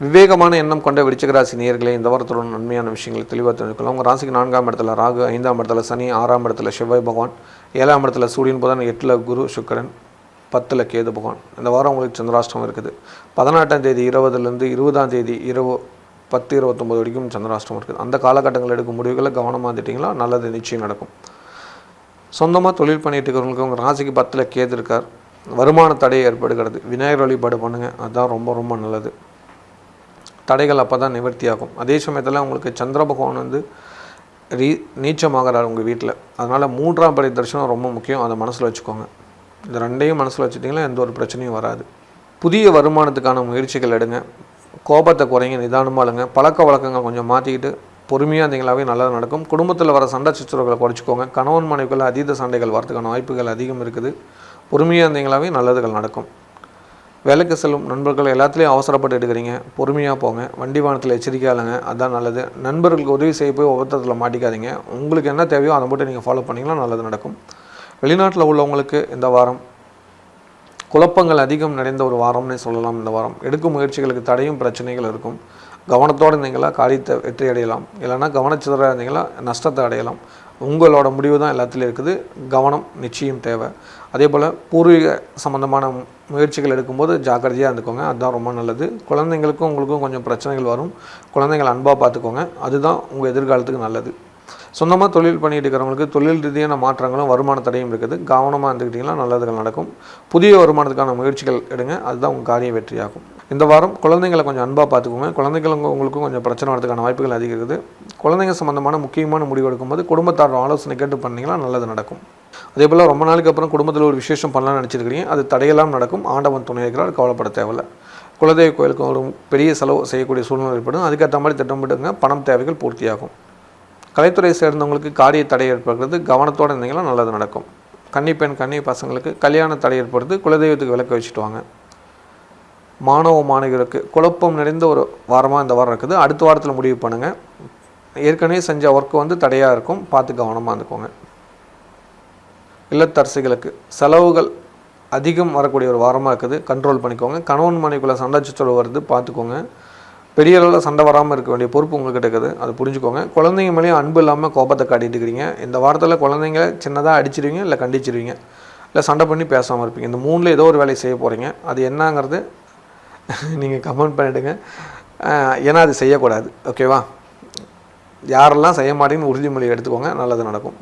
விவேகமான எண்ணம் கொண்ட விருச்சிக ராசி நேயர்களே, இந்த வாரத்தோட நன்மையான விஷயங்களை தெளிவாக தெரிஞ்சுக்கலாம். உங்கள் ராசிக்கு 4ஆம் இடத்துல ராகு, 5ஆம் இடத்துல சனி, 6ஆம் இடத்துல செவ்வாய் பகவான், 7ஆம் இடத்துல சூரியன் புதன், 8ல் குரு சுக்கிரன், 10ல் கேது பகவான். இந்த வாரம் உங்களுக்கு சந்திராஷ்டிரமம் இருக்குது. 18ஆம் தேதி 20லேருந்து 20ஆம் தேதி இரவு 10:29 வரைக்கும் சந்திராஷ்டிரமம் இருக்குது. அந்த காலகட்டங்கள் எடுக்கும் முடிவுகளை கவனமாக இருந்துட்டிங்களா நல்லது நிச்சயம் நடக்கும். சொந்தமாக தொழில் பண்ணிட்டு இருக்கிறவங்களுக்கு உங்கள் ராசிக்கு 10ல் கேது இருக்கார், வருமான தடை ஏற்படுகிறது. விநாயகர் வழிபாடு பண்ணுங்கள், அதுதான் ரொம்ப ரொம்ப நல்லது. தடைகள் அப்போ தான் நிவர்த்தியாகும். அதே சமயத்தில் உங்களுக்கு சந்திர பகவான் வந்து நீச்சமாகிறார் உங்கள் வீட்டில். அதனால் 3ஆம் படை தரிசனம் ரொம்ப முக்கியம், அதை மனசில் வச்சுக்கோங்க. இந்த ரெண்டையும் மனசில் வச்சுட்டிங்கன்னா எந்த ஒரு பிரச்சனையும் வராது. புதிய வருமானத்துக்கான முயற்சிகள் எடுங்க. கோபத்தை குறைங்க, நிதானமாக இல்லைங்க. பழக்க வழக்கங்கள் கொஞ்சம் மாற்றிக்கிட்டு பொறுமையாக இருந்தீங்களாவே நல்லது நடக்கும். குடும்பத்தில் வர சண்டை சச்சரவுகளை குறைச்சிக்கோங்க. கணவன் மனைவிக்குள்ள அதீத சண்டைகள் வரதுக்கான வாய்ப்புகள் அதிகம் இருக்குது. பொறுமையாக இருந்தீங்களாவே நல்லதுகள் நடக்கும். வேலைக்கு செல்லும் நண்பர்கள் எல்லாத்துலேயும் அவசரப்பட்டு எடுக்கிறீங்க, பொறுமையாக போங்க. வண்டி வாகனத்தில் எச்சரிக்கையாக இல்லைங்க, அதுதான் நல்லது. நண்பர்களுக்கு உதவி செய்ய போய் ஒவ்வொருத்தத்தில் மாட்டிக்காதீங்க. உங்களுக்கு என்ன தேவையோ அதை மட்டும் நீங்கள் ஃபாலோ பண்ணிங்கன்னா நல்லது நடக்கும். வெளிநாட்டில் உள்ளவங்களுக்கு இந்த வாரம் குழப்பங்கள் அதிகம் நிறைந்த ஒரு வாரம்னே சொல்லலாம். இந்த வாரம் எடுக்கும் முயற்சிகளுக்கு தடையும் பிரச்சனைகள் இருக்கும். கவனத்தோடு இருந்தீங்களா காரியத்தை வெற்றி அடையலாம், இல்லைனா கவனச்சிதறாக இருந்தீங்களா நஷ்டத்தை அடையலாம். உங்களோட முடிவு தான் எல்லாத்துலேயும் இருக்குது. கவனம் நிச்சயம் தேவை. அதே போல் பூர்வீக சம்மந்தமான முயற்சிகள் எடுக்கும்போது ஜாக்கிரதையாக இருந்துக்கோங்க, அதுதான் ரொம்ப நல்லது. குழந்தைங்களுக்கும் உங்களுக்கும் கொஞ்சம் பிரச்சனைகள் வரும், குழந்தைங்களை அன்பாக பார்த்துக்கோங்க, அதுதான் உங்கள் எதிர்காலத்துக்கு நல்லது. சொந்தமாக தொழில் பண்ணிட்டு இருக்கிறவங்களுக்கு தொழில் ரீதியான மாற்றங்களும் வருமான தடையும் இருக்குது. கவனமாக இருந்துக்கிட்டிங்கன்னா நல்லதுகள் நடக்கும். புதிய வருமானத்துக்கான முயற்சிகள் எடுங்க, அதுதான் உங்கள் காரியம் வெற்றியாகும். இந்த வாரம் குழந்தைங்களை கொஞ்சம் அன்பாக பார்த்துக்கோங்க. குழந்தைகளும் உங்களுக்கும் கொஞ்சம் பிரச்சனை வரதுக்கான வாய்ப்புகள் அதிகம் இருக்குது. குழந்தைங்க சம்மந்தமான முக்கியமான முடிவு எடுக்கும்போது குடும்பத்தாரோட ஆலோசனை கேட்டு பண்ணிங்கன்னா நல்லது நடக்கும். அதே போல் ரொம்ப நாளுக்கு அப்புறம் குடும்பத்தில் ஒரு விசேஷம் பண்ணலாம்னு நினச்சிருக்கிறீங்க, அது தடையெல்லாம் நடக்கும். ஆண்டவன் துணை இருக்கிறார், கவலைப்பட தேவையில்லை. குலதெய்வ கோயிலுக்கு ஒரு பெரிய செலவு செய்யக்கூடிய சூழ்நிலை ஏற்படும். அதுக்கேற்ற மாதிரி திட்டமிட்டுங்க, பணம் தேவைகள் பூர்த்தியாகும். கலைத்துறை சேர்ந்தவங்களுக்கு காரிய தடை ஏற்படுறது, கவனத்தோடு இருந்தீங்கன்னா நல்லது நடக்கும். கன்னி பெண் பசங்களுக்கு கல்யாண தடை ஏற்படுது, குலதெய்வத்துக்கு விளக்க வச்சுட்டு வாங்க. மாணவ மாணவிகளுக்கு குழப்பம் நிறைந்த ஒரு வாரமாக இந்த வாரம் இருக்குது. அடுத்த வாரத்தில் முடிவு பண்ணுங்கள். ஏற்கனவே செஞ்ச ஒர்க்கு வந்து தடையாக இருக்கும், பார்த்து கவனமாக இருந்துக்கோங்க. இல்லத்தரசிகளுக்கு செலவுகள் அதிகம் வரக்கூடிய ஒரு வாரமாக இருக்குது, கண்ட்ரோல் பண்ணிக்கோங்க. கணவன் மனைவிக்குள்ளே சண்டை சச்சரவு வருது, பார்த்துக்கோங்க. பெரிய அளவில் சண்டை வராமல் இருக்க வேண்டிய பொறுப்பு உங்கள்கிட்ட இருக்குது, அது புரிஞ்சுக்கோங்க. குழந்தைங்க மேலேயும் அன்பு இல்லாமல் கோபத்தை காட்டிட்டு இருக்கிறீங்க. இந்த வாரத்தில் குழந்தைங்கள சின்னதாக அடிச்சிருவீங்க, இல்லை கண்டிச்சிருவீங்க, இல்லை சண்டை பண்ணி பேசாமல் இருப்பீங்க. இந்த 3ல் ஏதோ ஒரு வேலையை செய்ய போகிறீங்க. அது என்னங்கிறது நீங்கள் கமெண்ட் பண்ணிவிடுங்க. ஏன்னா அது செய்யக்கூடாது, ஓகேவா? யாரெல்லாம் செய்ய மாட்டேங்கன்னு உறுதிமொழி எடுத்துக்கோங்க, நல்லது நடக்கும்.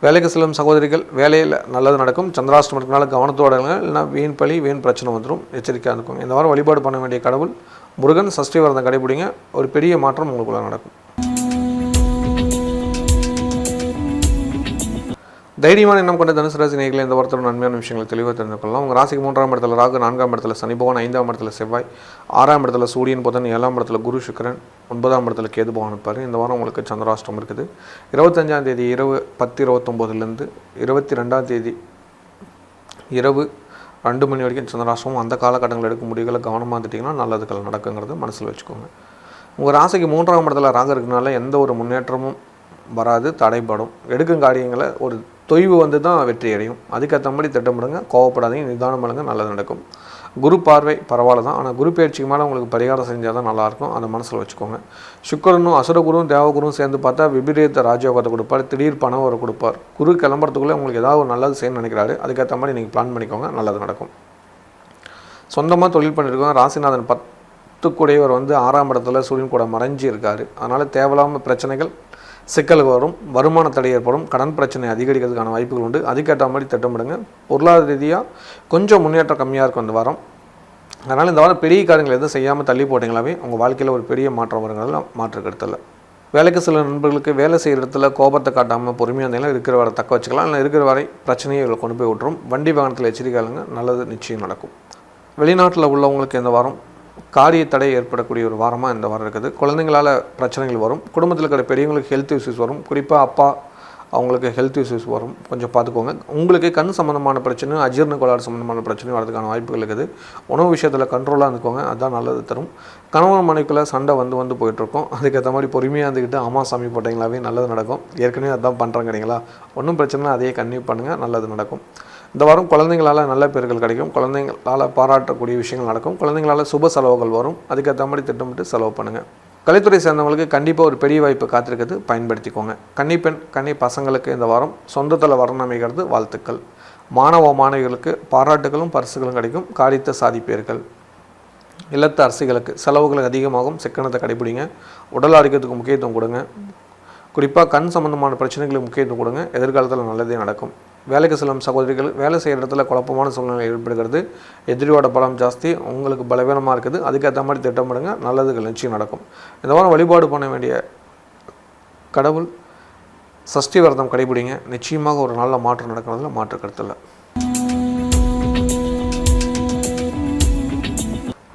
வேலைக்கு செல்லும் சகோதரிகள் வேலையில் நல்லது நடக்கும். சந்திராஷ்டமத்தினால கவனத்தோடு இல்லைன்னா வீண் பழி வீண் பிரச்சனை வந்துடும், எச்சரிக்கையாக இருந்துக்கோங்க. இந்த வாரம் வழிபாடு பண்ண வேண்டிய கடவுள் முருகன். சஷ்டி விரதம் கடைபிடிங்க, ஒரு பெரிய மாற்றம் உங்களுக்குள்ள நடக்கும். தைரியமான எண்ணம் கொண்ட தனுசு ராசி நேயர்களே, இந்த வாரத்தோட நன்மையான விஷயங்களை தெளிவாக தெரிந்து கொள்ளலாம். உங்கள் ராசிக்கு 3ஆம் இடத்துல ராகு, 4ஆம் இடத்துல சனி பகவான், 5ஆம் இடத்துல செவ்வாய், 6ஆம் இடத்துல சூரியன் புதன், 7ஆம் இடத்துல குரு சுக்கிரன், 9ஆம் இடத்துல கேது பகவான் இருப்பார். இந்த வாரம் உங்களுக்கு சந்திராஷ்டம் இருக்குது. 25ஆம் தேதி இரவு 10:29 22ஆம் தேதி இரவு 2 மணி வரைக்கும் சந்திராஷ்டமம். அந்த காலகட்டங்கள் எடுக்கும் முடிவுகளை கவனமாக இருந்துட்டிங்கன்னா நல்லதுகள் நடக்குங்கிறது மனசில் வச்சுக்கோங்க. உங்கள் ராசிக்கு 3ஆம் இடத்துல ராகு இருக்கிறதுனால எந்த ஒரு முன்னேற்றமும் வராது, தடைப்படும். எடுக்கும் காரியங்களை ஒரு தொய்வு வந்து தான் வெற்றி அடையும். அதுக்கேற்ற மாதிரி திட்டமிடுங்க, கோவப்படாதீங்க, நிதானம் பண்ணுங்க, நல்லது நடக்கும். குரு பார்வை பரவாயில்ல தான், ஆனால் குரு பயிற்சிக்கு மேலே உங்களுக்கு பரிகாரம் செஞ்சால் தான் நல்லாயிருக்கும், அதை மனசில் வச்சுக்கோங்க. சுக்கிரனும் அசுரகுருவும் தேவகுருவும் சேர்ந்து பார்த்தா விபரீத ராஜயோகத்தை கொடுப்பார், திடீர் பணம் ஒரு கொடுப்பார். குரு கிளம்புறதுக்குள்ளே உங்களுக்கு ஏதாவது ஒரு நல்லது செய்யணும்னு நினைக்கிறாரு, அதுக்கேற்ற மாதிரி நீங்கள் பிளான் பண்ணிக்கோங்க, நல்லது நடக்கும். சொந்தமாக தொழில் பண்ணியிருக்கோம். ராசிநாதன் 10 கூடையவர் வந்து 6ஆம் இடத்துல சூரியன் கூட மறைஞ்சி இருக்கார். அதனால் தேவையில்லாமல் பிரச்சனைகள் சிக்கலுக்கு வரும், வருமான தடை ஏற்படும், கடன் பிரச்சனை அதிகரிக்கிறதுக்கான வாய்ப்புகள் உண்டு. அதுக்கேற்ற மாதிரி திட்டமிடுங்க. பொருளாதார ரீதியாக கொஞ்சம் முன்னேற்றம் கம்மியாக இருக்கும் இந்த வாரம். அதனால் இந்த வாரம் பெரிய காரியங்கள் எதுவும் செய்யாமல் தள்ளி போட்டிங்களாவே உங்கள் வாழ்க்கையில் ஒரு பெரிய மாற்றம் வருங்கிறதுல மாற்று கருத்தில். வேலைக்கு சில நண்பர்களுக்கு வேலை செய்கிற இடத்துல கோபத்தை காட்டாமல் பொறுமையாக இருந்தாலும் இருக்கிற வரை தக்க வச்சுக்கலாம், இல்லை இருக்கிற வரை பிரச்சனையை கொண்டு போய் விட்டுரும். வண்டி வாகனத்தில் எச்சரிக்கையாளுங்க, நல்லது நிச்சயம் நடக்கும். வெளிநாட்டில் உள்ளவங்களுக்கு இந்த வாரம் காரிய தடை ஏற்படக்கூடிய ஒரு வாரமாக இந்த வாரம் இருக்குது. குழந்தைங்களால் பிரச்சனைகள் வரும், குடும்பத்தில் இருக்கிற பெரியவங்களுக்கு ஹெல்த் இஷ்யூஸ் வரும், குறிப்பாக அப்பா அவங்களுக்கு ஹெல்த் இஷ்யூஸ் வரும், கொஞ்சம் பார்த்துக்கோங்க. உங்களுக்கு கண் சம்மந்தமான பிரச்சனையும் அஜீரண கோளாறு சம்மந்தமான பிரச்சனையும் வரதுக்கான வாய்ப்புகள் இருக்குது. உணவு விஷயத்தில் கண்ட்ரோலாக இருந்துக்கோங்க, அதுதான் நல்லது தரும். கணவன் மனைக்குள்ளே சண்டை வந்து போயிட்டுருக்கோம், அதுக்கேற்ற மாதிரி பொறுமையாக இருந்துக்கிட்டு அம்மா சாமி போட்டிங்களாவே நல்லது நடக்கும். ஏற்கனவே அதுதான் பண்ணுறாங்க இல்லைங்களா, ஒன்றும் பிரச்சனை அதையே கன்டினியூ பண்ணுங்கள், நல்லது நடக்கும். இந்த வாரம் குழந்தைங்களால் நல்ல பேர்கள் கிடைக்கும், குழந்தைங்களால் பாராட்டக்கூடிய விஷயங்கள் நடக்கும், குழந்தைங்களால் சுப செலவுகள் வரும், அதுக்கேற்ற மாதிரி திட்டமிட்டு செலவு பண்ணுங்கள். கலைத்துறை சேர்ந்தவங்களுக்கு கண்டிப்பாக ஒரு பெரிய வாய்ப்பு காத்திருக்கிறது, பயன்படுத்திக்கோங்க. கன்னி பசங்களுக்கு இந்த வாரம் சொந்தத்தில் வரணும் அமைகிறது, வாழ்த்துக்கள். மாணவ மாணவிகளுக்கு பாராட்டுகளும் பரிசுகளும் கிடைக்கும், காரியத்தை சாதிப்பீர்கள். இல்லத்த அரசிகளுக்கு செலவுகள் அதிகமாகும், சிக்கனத்தை கடைபிடிங்க. உடல் ஆரோக்கியத்துக்கு முக்கியத்துவம் கொடுங்க. குறிப்பாக கண் சம்பந்தமான பிரச்சனைகளுக்கு முக்கியத்துவம் கொடுங்க. எதிர்காலத்தில் நல்லதே நடக்கும். வேலைக்கு செல்லும் சகோதரிகள் வேலை செய்கிற இடத்துல குழப்பமான சூழ்நிலை ஏற்படுகிறது. எதிரியோட பலம் ஜாஸ்தி, உங்களுக்கு பலவீனமாக இருக்குது. அதுக்கேற்ற மாதிரி திட்டமிடுங்க, நல்லதுகள் நிச்சயம் நடக்கும். இந்த வாரம் வழிபாடு பண்ண வேண்டிய கடவுள் சஷ்டி விரதம் கடைபிடிங்க. நிச்சயமாக ஒரு நல்ல மாற்றம் நடக்கிறதுல மாற்று கருத்தில்.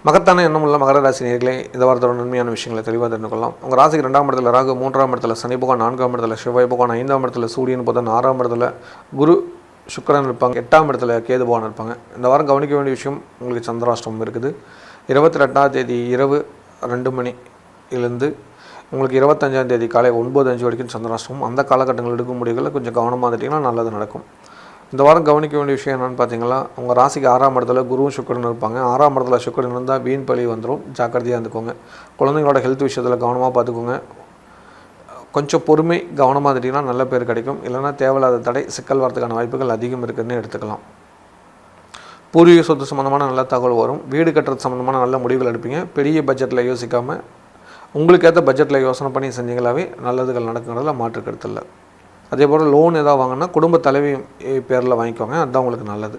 மகத்தான எண்ணமுள்ள மகர ராசி நேயர்களே, இந்த வாரத்தோட நன்மையான விஷயங்களை தெளிவாக தெரிந்து கொள்ளலாம். உங்கள் ராசிக்கு 2ஆம் இடத்துல ராகு, 3ஆம் இடத்துல சனி பகவான், 4ஆம் இடத்துல செவ்வாய் பகவான், 5ஆம் இடத்துல சூரியன் புதன், 6ஆம் இடத்துல குரு சுக்கிரன் இருப்பாங்க, 8ஆம் இடத்துல கேது பகவான் இருப்பாங்க. இந்த வாரம் கவனிக்க வேண்டிய விஷயம், உங்களுக்கு சந்திராஷ்டமம் இருக்குது. 28ஆம் தேதி இரவு 2 மணிலேருந்து உங்களுக்கு 25ஆம் தேதி காலை 9:05 வரைக்கும் சந்திராஷ்டமம். அந்த காலகட்டங்கள் எடுக்கும் முடிவுகளில் கொஞ்சம் கவனமாக இருந்தீங்கன்னா நல்லது நடக்கும். இந்த வாரம் கவனிக்க வேண்டிய விஷயம் என்னென்னு பார்த்தீங்கன்னா, உங்கள் ராசிக்கு 6ஆம் இடத்துல குருவும் சுக்கிரனும் இருப்பாங்க. 6ஆம் இடத்துல சுக்கிரன் இருந்தால் வீண் பழி வந்துடும், ஜாக்கிரதையாக இருந்துக்கோங்க. குழந்தைங்களோட ஹெல்த் விஷயத்தில் கவனமாக பார்த்துக்கோங்க. கொஞ்சம் பொறுமை, கவனமாக இருந்தீங்கன்னா நல்ல பேர் கிடைக்கும். இல்லைனா தேவையில்லாத தடை, சிக்கல் வரதுக்கான வாய்ப்புகள் அதிகம் இருக்குதுன்னு எடுத்துக்கலாம். பூர்வீக சொத்து சம்மந்தமான நல்ல தகவல் வரும். வீடு கட்டுறது சம்மந்தமான நல்ல முடிவுகள் எடுப்பீங்க. பெரிய பட்ஜெட்டில் யோசிக்காமல் உங்களுக்கு ஏற்ற பட்ஜெட்டில் யோசனை பண்ணி செஞ்சீங்களாவே நல்லதுகள் நடக்குங்கிறதுல மாற்று கருத்து இல்லை. அதே போல் லோன் ஏதாவது வாங்கினா குடும்ப தலைவி பேரில் வாங்கிக்கோங்க, அதுதான் உங்களுக்கு நல்லது.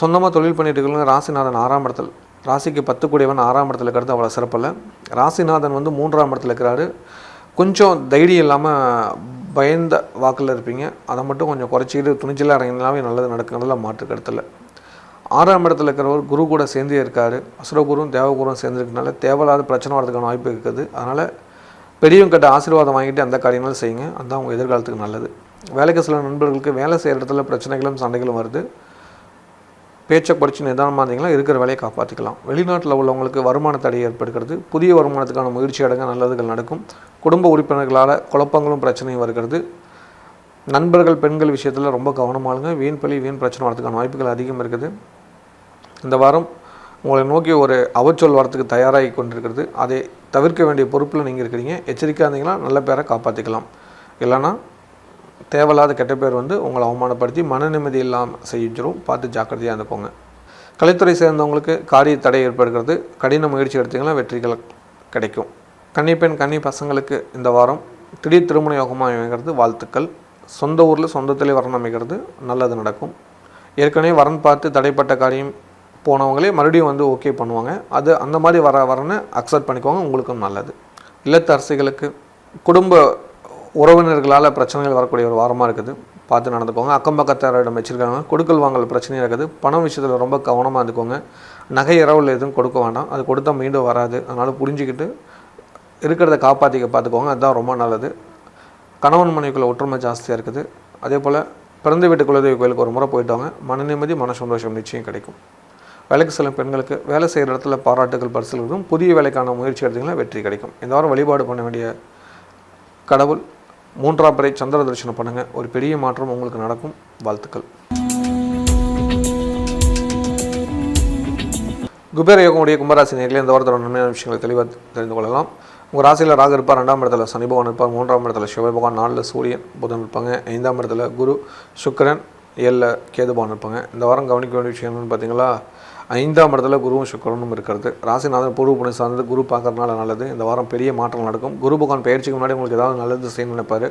சொந்தமாக தொழில் பண்ணிட்டு இருக்கவங்க ராசிநாதன் 6ஆம் இடத்துல, ராசிக்கு 10 கூடியவன் 6ஆம் இடத்துல இருக்கிறது அவ்வளோ சிறப்பில்லை. ராசிநாதன் 3ஆம் இடத்துல இருக்கிறாரு. கொஞ்சம் தைரியம் இல்லாமல் பயந்த வாக்கில் இருப்பீங்க. அதை மட்டும் கொஞ்சம் குறைச்சிக்கிட்டு துணிச்சலாக இறங்கினாவே நல்லது நடக்குங்கிறதுல மாற்று கருத்தில். 6ஆம் இடத்துல இருக்கிறவர் குரு கூட சேர்ந்தே இருக்கார். அசுரகுருவும் தேவகுருவும் சேர்ந்துருக்கனால தேவையில்லாத பிரச்சனை வரதுக்கான வாய்ப்பு இருக்குது. அதனால் பெரியவங்க கிட்ட ஆசீர்வாதம் வாங்கிட்டு அந்த காரியங்களும் செய்யுங்க, அதுதான் உங்கள் எதிர்காலத்துக்கு நல்லது. வேலைக்கு சில நண்பர்களுக்கு வேலை செய்கிற இடத்துல பிரச்சனைகளும் சண்டைகளும் வருது. பேச்சை குறைச்சி நிதானமாக இருந்தீங்கன்னா இருக்கிற வேலையை காப்பாற்றிக்கலாம். வெளிநாட்டில் உள்ளவங்களுக்கு வருமான தடை ஏற்படுகிறது. புதிய வருமானத்துக்கான முயற்சி அடங்க நல்லதுகள் நடக்கும். குடும்ப உறுப்பினர்களால் குழப்பங்களும் பிரச்சனையும் வருகிறது. நண்பர்கள் பெண்கள் விஷயத்தில் ரொம்ப கவனமாகுங்க. வீண் பழி வீண் பிரச்சனை வரதுக்கான வாய்ப்புகள் அதிகம் இருக்குது. இந்த வாரம் உங்களை நோக்கி ஒரு அவச்சொல் வரத்துக்கு தயாராகி கொண்டிருக்கிறது. அதை தவிர்க்க வேண்டிய பொறுப்பில் நீங்கள் இருக்கிறீங்க. எச்சரிக்கையாக இருந்தீங்கன்னா நல்ல பேரை காப்பாற்றிக்கலாம். இல்லைனா தேவையில்லாத கெட்ட பேர் உங்களை அவமானப்படுத்தி மன நிம்மதி இல்லாமல் செஞ்சிடும். பார்த்து ஜாக்கிரதையாக இருந்துக்கோங்க. கலைத்துறை சேர்ந்தவங்களுக்கு காரிய தடை ஏற்படுகிறது. கடின முயற்சி எடுத்தீங்கன்னா வெற்றிகள் கிடைக்கும். கன்னிப்பெண் கன்னி பசங்களுக்கு இந்த வாரம் திடீர் திருமண யோகமாக அமைகிறது. வாழ்த்துக்கள். சொந்த ஊரில் சொந்தத்திலே வரன் அமைகிறது, நல்லது நடக்கும். ஏற்கனவே வரன் பார்த்து தடைப்பட்ட காரியம் போனவங்களே மறுபடியும் ஓகே பண்ணுவாங்க. அது அந்த மாதிரி வரன்னு அக்செப்ட் பண்ணிக்கோங்க, உங்களுக்கும் நல்லது. இல்லத்தரசிகளுக்கு குடும்ப உறவினர்களால் பிரச்சனைகள் வரக்கூடிய ஒரு வாரமாக இருக்குது, பார்த்து நடந்துக்கோங்க. அக்கம் பக்கத்தாரிடம் வச்சுருக்காங்க. கொடுக்கல் வாங்கல் பிரச்சனையாக இருக்குது. பணம் விஷயத்தில் ரொம்ப கவனமாக இருந்துக்கோங்க. நகை இரவில் எதுவும் கொடுக்க வேண்டாம், அது கொடுத்தா மீண்டும் வராது. அதனால் புரிஞ்சுக்கிட்டு இருக்கிறத காப்பாற்றிக்க பார்த்துக்கோங்க, அதுதான் ரொம்ப நல்லது. கணவன் மனைவிக்குள்ள ஒற்றுமை ஜாஸ்தியாக இருக்குது. அதே போல் பிறந்த வீட்டு குலதெய்வ கோயிலுக்கு ஒரு முறை போயிட்டு வாங்க, மன நிம்மதி மன சந்தோஷம் நிச்சயம் கிடைக்கும். வேலைக்கு செல்லும் பெண்களுக்கு வேலை செய்கிற இடத்துல பாராட்டுகள் பரிசுகளும், புதிய வேலைக்கான முயற்சி எடுத்தீங்கன்னா வெற்றி கிடைக்கும். இந்த வாரம் வழிபாடு பண்ண வேண்டிய கடவுள் 3ஆம் பிறை சந்திர தரிசனம் பண்ணுங்கள், ஒரு பெரிய மாற்றம் உங்களுக்கு நடக்கும். வாழ்த்துக்கள். குபேர யோகமுடைய கும்பராசி நேயர்களே, இந்த வாரத்தோட நன்மையான விஷயங்களை தெளிவாக தெரிந்து கொள்ளலாம். உங்கள் ராசியில் ராகு இருப்பார், 2ஆம் இடத்துல சனி பகவான் இருப்பார், 3ஆம் இடத்துல செவ்வாய் பகவான், 4ல் சூரியன் புதன் இருப்பாங்க, 5ஆம் இடத்துல குரு சுக்கிரன், 7ல் கேது பகவான் இருப்பாங்க. இந்த வாரம் கவனிக்க வேண்டிய விஷயம் என்னென்னு பார்த்தீங்களா, 5ஆம் இடத்துல குருவும் சுக்கிரனும் இருக்கிறது. ராசிநாதன் பூர்வ புண்ணிய சார்ந்தது, குரு பார்க்கறதுனால நல்லது. இந்த வாரம் பெரிய மாற்றம் நடக்கும். குரு பகவான் பயிற்சிக்கு முன்னாடி உங்களுக்கு ஏதாவது நல்லது செய்யணும்னு நினைப்பார்.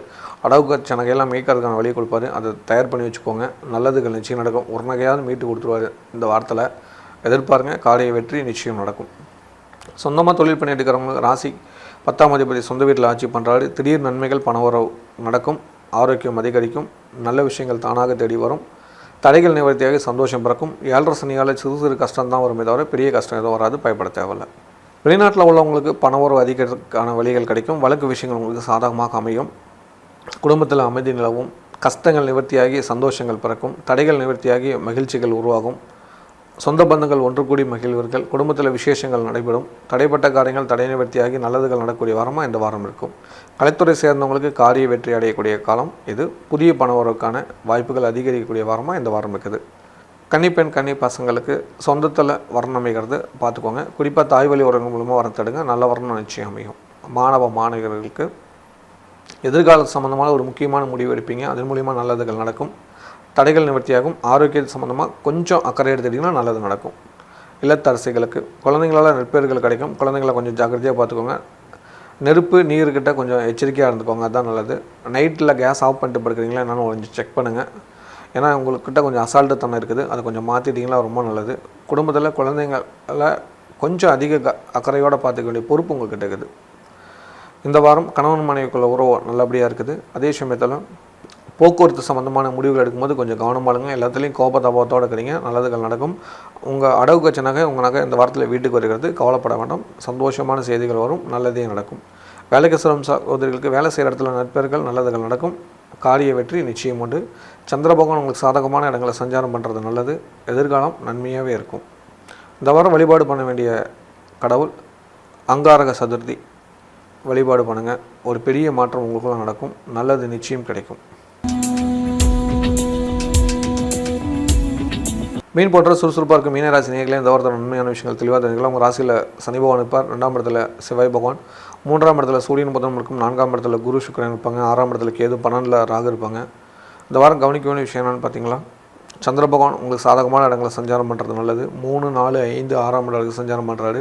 அடவுக்கு சனகையெல்லாம் மீட்கிறதுக்கான வழியை கொடுப்பாரு, அதை தயார் பண்ணி வச்சுக்கோங்க. நல்லதுகள் நிச்சயம் நடக்கும். ஒரு நகையாவது மீட்டு கொடுத்துருவார் இந்த வாரத்தில். எதிர்பாருங்க, காரிய வெற்றி நிச்சயம் நடக்கும். சொந்தமாக தொழில் பண்ணிட்டு இருக்கிறவங்க ராசி 10ஆம் அதிபதி சொந்த வீட்டில் ஆட்சி பண்ணுறாரு. திடீர் நன்மைகள் பணவரவு நடக்கும். ஆரோக்கியம் அதிகரிக்கும். நல்ல விஷயங்கள் தானாக தேடி வரும். தடைகள் நிவர்த்தியாக சந்தோஷம் பிறக்கும். 7.5 சனியால் சிறு சிறு கஷ்டம் தான் வருமே தவிர பெரிய கஷ்டம் எதுவும் வராது, பயப்பட தேவையில்லை. வெளிநாட்டில் உள்ளவங்களுக்கு பணவரவு அதிகரிக்கிறதுக்கான வழிகள் கிடைக்கும். வழக்கு விஷயங்கள் உங்களுக்கு சாதகமாக அமையும். குடும்பத்தில் அமைதி நிலவும். கஷ்டங்கள் நிவர்த்தியாகி சந்தோஷங்கள் பிறக்கும். தடைகள் நிவர்த்தியாகி மகிழ்ச்சிகள் உருவாகும். சொந்த பந்தங்கள் ஒன்று கூடி மகிழ்வர்கள். குடும்பத்தில் விசேஷங்கள் நடைபெறும். தடைப்பட்ட காரியங்கள் தடை நிவர்த்தியாகி நல்லதுகள் நடக்கக்கூடிய வாரமாக இந்த வாரம் இருக்கும். கலைத்துறை சேர்ந்தவங்களுக்கு காரிய வெற்றி அடையக்கூடிய காலம் இது. புதிய பணவரவுக்கான வாய்ப்புகள் அதிகரிக்கக்கூடிய வாரமாக இந்த வாரம் இருக்குது. கன்னிப்பெண் கன்னி பசங்களுக்கு சொந்தத்தில் வரணம் அமைகிறது, பார்த்துக்கோங்க. குறிப்பாக தாய் வழி உறவுகள் மூலமாக வரம் தடுங்க, நல்ல வரணம் நிச்சயம் அமையும். மாணவ மாணவர்களுக்கு எதிர்கால சம்பந்தமான ஒரு முக்கியமான முடிவு எடுப்பீங்க, அதன் மூலிமா நல்லதுகள் நடக்கும். தடைகள் நிவர்த்தியாகும். ஆரோக்கிய சம்மந்தமாக கொஞ்சம் அக்கறை எடுத்துட்டிங்கன்னா நல்லது நடக்கும். இல்லத்தரசிகளுக்கு குழந்தைங்களால் நற்பெயர்கள் கிடைக்கும். குழந்தைங்களை கொஞ்சம் ஜாக்கிரதையாக பார்த்துக்கோங்க. நெருப்பு நீர்கிட்ட கொஞ்சம் எச்சரிக்கையாக இருந்துக்கோங்க, அதுதான் நல்லது. நைட்டில் கேஸ் ஆஃப் பண்ணிட்டு படுக்கிறீங்களா என்னென்னு கொஞ்சம் செக் பண்ணுங்கள். ஏன்னா உங்கள்கிட்ட கொஞ்சம் அசால்ட்டு தன்மை இருக்குது, அதை கொஞ்சம் மாற்றிட்டிங்கன்னா ரொம்ப நல்லது. குடும்பத்தில் குழந்தைங்கள கொஞ்சம் அதிக அக்கறையோடு பார்த்துக்க வேண்டிய பொறுப்பு உங்கள்கிட்ட இருக்குது. இந்த வாரம் கணவன் மனைவிக்குள்ள உறவு நல்லபடியாக இருக்குது. அதே சமயத்தில் போக்குவரத்து சம்மந்தமான முடிவுகள் எடுக்கும்போது கொஞ்சம் கவனமாக இருங்க. எல்லாத்துலேயும் கோபதாபத்தோடு இருக்கிறீங்க, நல்லதுகள் நடக்கும். உங்கள் அடகு கச்ச நகை உங்கள் நகை இந்த வாரத்தில் வீட்டுக்கு வருகிறது, கவலைப்பட வேண்டாம். சந்தோஷமான செய்திகள் வரும், நல்லதே நடக்கும். வேலைக்கு செல்லும் சகோதரிகளுக்கு வேலை செய்கிற இடத்துல நட்பர்கள், நல்லதுகள் நடக்கும். காரிய வெற்றி நிச்சயம் உண்டு. சந்திர பகவான் உங்களுக்கு சாதகமான இடங்களை சஞ்சாரம் பண்ணுறது நல்லது. எதிர்காலம் நன்மையாகவே இருக்கும். இந்த வாரம் வழிபாடு பண்ண வேண்டிய கடவுள் அங்காரக சதுர்த்தி வழிபாடு பண்ணுங்கள். ஒரு பெரிய மாற்றம் உங்களுக்குள்ள நடக்கும், நல்லது நிச்சயம் கிடைக்கும். மீன் போன்ற சுறுசுறுப்பாக இருக்கும் மீனராசி நேயர்களே, இந்த வாரத்தில் நன்மையான விஷயங்கள் தெளிவாக தெரிஞ்சுக்கலாம். உங்கள் ராசியில் சனி பகவான் இருப்பார், 2ஆம் இடத்துல செவ்வாய் பகவான், 3ஆம் இடத்துல சூரியன் புதன் இருக்கும், 4ஆம் இடத்துல குரு சுக்கிரன் இருப்பாங்க, 6ஆம் இடத்துல கேது, 12ல் ராகு இருப்பாங்க. இந்த வாரம் கவனிக்க வேண்டிய விஷயம் என்னென்னு பார்த்தீங்களா, சந்திர பகவான் உங்களுக்கு சாதகமான இடங்களை சஞ்சாரம் பண்ணுறது நல்லது. 3, 4, 5, 6ஆம் இடங்களுக்கு சஞ்சாரம் பண்ணுறாரு.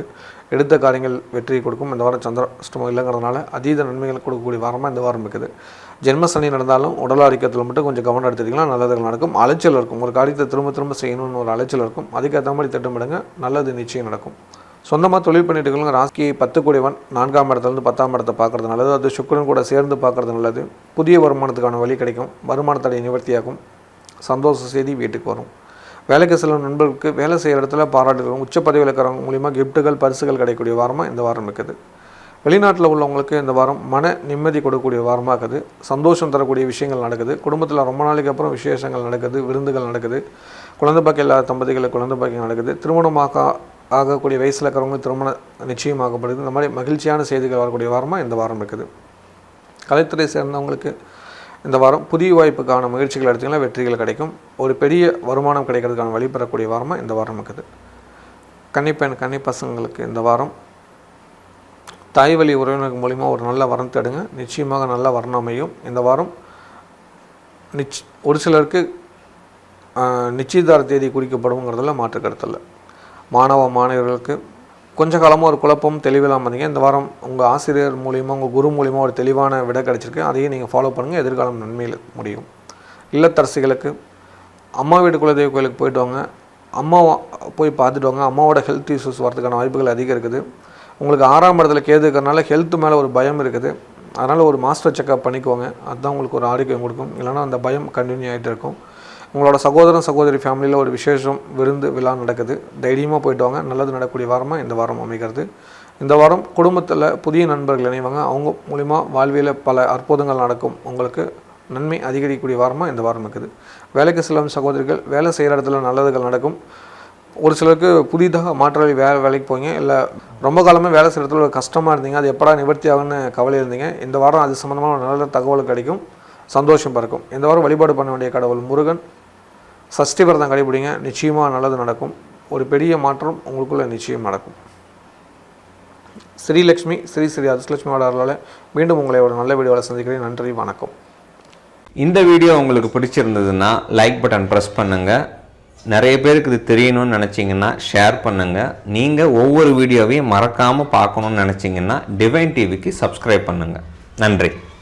எடுத்த காரியங்கள் வெற்றியை கொடுக்கும். இந்த வாரம் சந்திராஷ்டமம் இல்லைங்கிறதுனால அதீத நன்மைகள் கொடுக்கக்கூடிய வாரமாக இந்த வாரம் இருக்குது. ஜென்ம சனி நடந்தாலும் உடல் ஆரோக்கியத்தில் மட்டும் கொஞ்சம் கவனம் எடுத்துட்டிங்கன்னா நல்லதுகள் நடக்கும். அலைச்சல் இருக்கும், ஒரு காரியத்தை திரும்ப திரும்ப செய்யணும்னு ஒரு அலைச்சல் இருக்கும். அதுக்கேற்ற மாதிரி திட்டமிடுங்க, நல்லது நிச்சயம் நடக்கும். சொந்தமாக தொழில் பண்ணிட்டு இருக்கவங்க ராசிக்கு 10 கூடியவன் 4ஆம் இடத்துலேருந்து 10ஆம் இடத்தை பார்க்குறது நல்லது. அது சுக்கிரன் கூட சேர்ந்து பார்க்குறது நல்லது. புதிய வருமானத்துக்கான வழி கிடைக்கும். வருமானத்தடை நிவர்த்தியாகும். சந்தோஷ செய்தி வீட்டுக்கு வரும். வேலைக்கு செல்லும் நண்பர்களுக்கு வேலை செய்கிற இடத்துல பாராட்டுகளும் உச்ச பதவியில் இருக்கிறவங்க மூலிமா கிஃப்ட்டுகள் பரிசுகள் கிடைக்கக்கூடிய வாரமாக இந்த வாரம் இருக்குது. வெளிநாட்டில் உள்ளவங்களுக்கு இந்த வாரம் மன நிம்மதி கொடுக்கக்கூடிய வாரமாக இருக்குது. சந்தோஷம் தரக்கூடிய விஷயங்கள் நடக்குது. குடும்பத்தில் ரொம்ப நாளைக்கு அப்புறம் விசேஷங்கள் நடக்குது, விருந்துகள் நடக்குது. குழந்தை பாக்கியம் இல்லாத தம்பதிகளுக்கு குழந்தை பாக்கியம் நடக்குது. திருமணமாக ஆகக்கூடிய வயசில் இருக்கிறவங்க திருமணம் நிச்சயமாகப்படுது. இந்த மாதிரி மகிழ்ச்சியான செய்திகள் வரக்கூடிய வாரமாக இந்த வாரம் இருக்குது. கலைத்துறை சேர்ந்தவங்களுக்கு இந்த வாரம் புதிய வாய்ப்புக்கான முயற்சிகள் எடுத்திங்கன்னா வெற்றிகள் கிடைக்கும். ஒரு பெரிய வருமானம் கிடைக்கிறதுக்கான வழி பெறக்கூடிய வாரமாக இந்த வாரம் இருக்குது. கன்னிப்பெண் கன்னி பசங்களுக்கு இந்த வாரம் தாய் வழி உறவினர்கள் மூலிமா ஒரு நல்ல வரம் தேடுங்க, நிச்சயமாக நல்ல வரணம் அமையும். இந்த வாரம் ஒரு சிலருக்கு நிச்சயதார தேதி குறிக்கப்படுங்கிறதுல மாற்று கருத்தில். மாணவர்களுக்கு கொஞ்ச காலமாக ஒரு குழப்பம் தெளிவில்லாமல் இருந்தீங்க. இந்த வாரம் உங்கள் ஆசிரியர் மூலிமா உங்கள் குரு மூலிமா ஒரு தெளிவான விடை கிடச்சிருக்கு. அதையும் நீங்கள் ஃபாலோ பண்ணுங்கள், எதிர்காலம் நன்மையில் முடியும். இல்லத்தரசிகளுக்கு அம்மா வீட்டு குலதெய்வ கோயிலுக்கு போயிட்டு வாங்க, அம்மா போய் பார்த்துட்டு வாங்க. அம்மாவோட ஹெல்த் இஷ்யூஸ் வரதுக்கான வாய்ப்புகள் அதிகம் இருக்குது. உங்களுக்கு 6ஆம் இடத்துல கேது இருக்கிறனால ஹெல்த்து மேலே ஒரு பயம் இருக்குது. அதனால் ஒரு மாஸ்டர் செக்அப் பண்ணிக்குவாங்க, அதுதான் உங்களுக்கு ஒரு ஆரோக்கியம் கொடுக்கும். இல்லைனா அந்த பயம் கண்டினியூ ஆகிட்டு இருக்கும். உங்களோட சகோதரன் சகோதரி ஃபேமிலியில் ஒரு விசேஷம் விருந்து விழா நடக்குது, தைரியமாக போய்ட்டு வாங்க, நல்லது நடக்கக்கூடிய வாரமாக இந்த வாரம் அமைகிறது. இந்த வாரம் குடும்பத்தில் புதிய நண்பர்கள் இணைவாங்க, அவங்க மூலிமா வாழ்வியில் பல அற்புதங்கள் நடக்கும். உங்களுக்கு நன்மை அதிகரிக்கக்கூடிய வாரமாக இந்த வாரம் இருக்குது. வேலைக்கு செல்லும் சகோதரிகள் வேலை செய்கிற இடத்துல நல்லதுகள் நடக்கும். ஒரு சிலருக்கு புதிதாக மாற்றாளி வேலைக்கு போங்க, இல்லை ரொம்ப காலமாக வேலை செய்கிற இடத்துல ஒரு கஷ்டமாக இருந்தீங்க, அது எப்படா நிவர்த்தி ஆகுன்னு கவலை இருந்தீங்க. இந்த வாரம் அது சம்மந்தமான நல்ல தகவல் கிடைக்கும், சந்தோஷம் பிறக்கும். இந்த வாரம் வழிபாடு பண்ண வேண்டிய கடவுள் முருகன். சஷ்டி விரதம் கடைபிடிங்க, நிச்சயமாக நல்லது நடக்கும். ஒரு பெரிய மாற்றம் உங்களுக்குள்ள நிச்சயம் நடக்கும். ஸ்ரீலக்ஷ்மி ஸ்ரீ அதிர்ஷ்டலட்சுமி அருளால் மீண்டும் உங்களை ஒரு நல்ல வீடியோவில் சந்திக்கிறேன். நன்றி, வணக்கம். இந்த வீடியோ உங்களுக்கு பிடிச்சிருந்ததுன்னா லைக் பட்டன் ப்ரெஸ் பண்ணுங்கள். நிறைய பேருக்கு இது தெரியணும்னு நினச்சிங்கன்னா ஷேர் பண்ணுங்கள். நீங்கள் ஒவ்வொரு வீடியோவையும் மறக்காமல் பார்க்கணுன்னு நினச்சிங்கன்னா டிவைன் டிவிக்கு சப்ஸ்கிரைப் பண்ணுங்கள். நன்றி.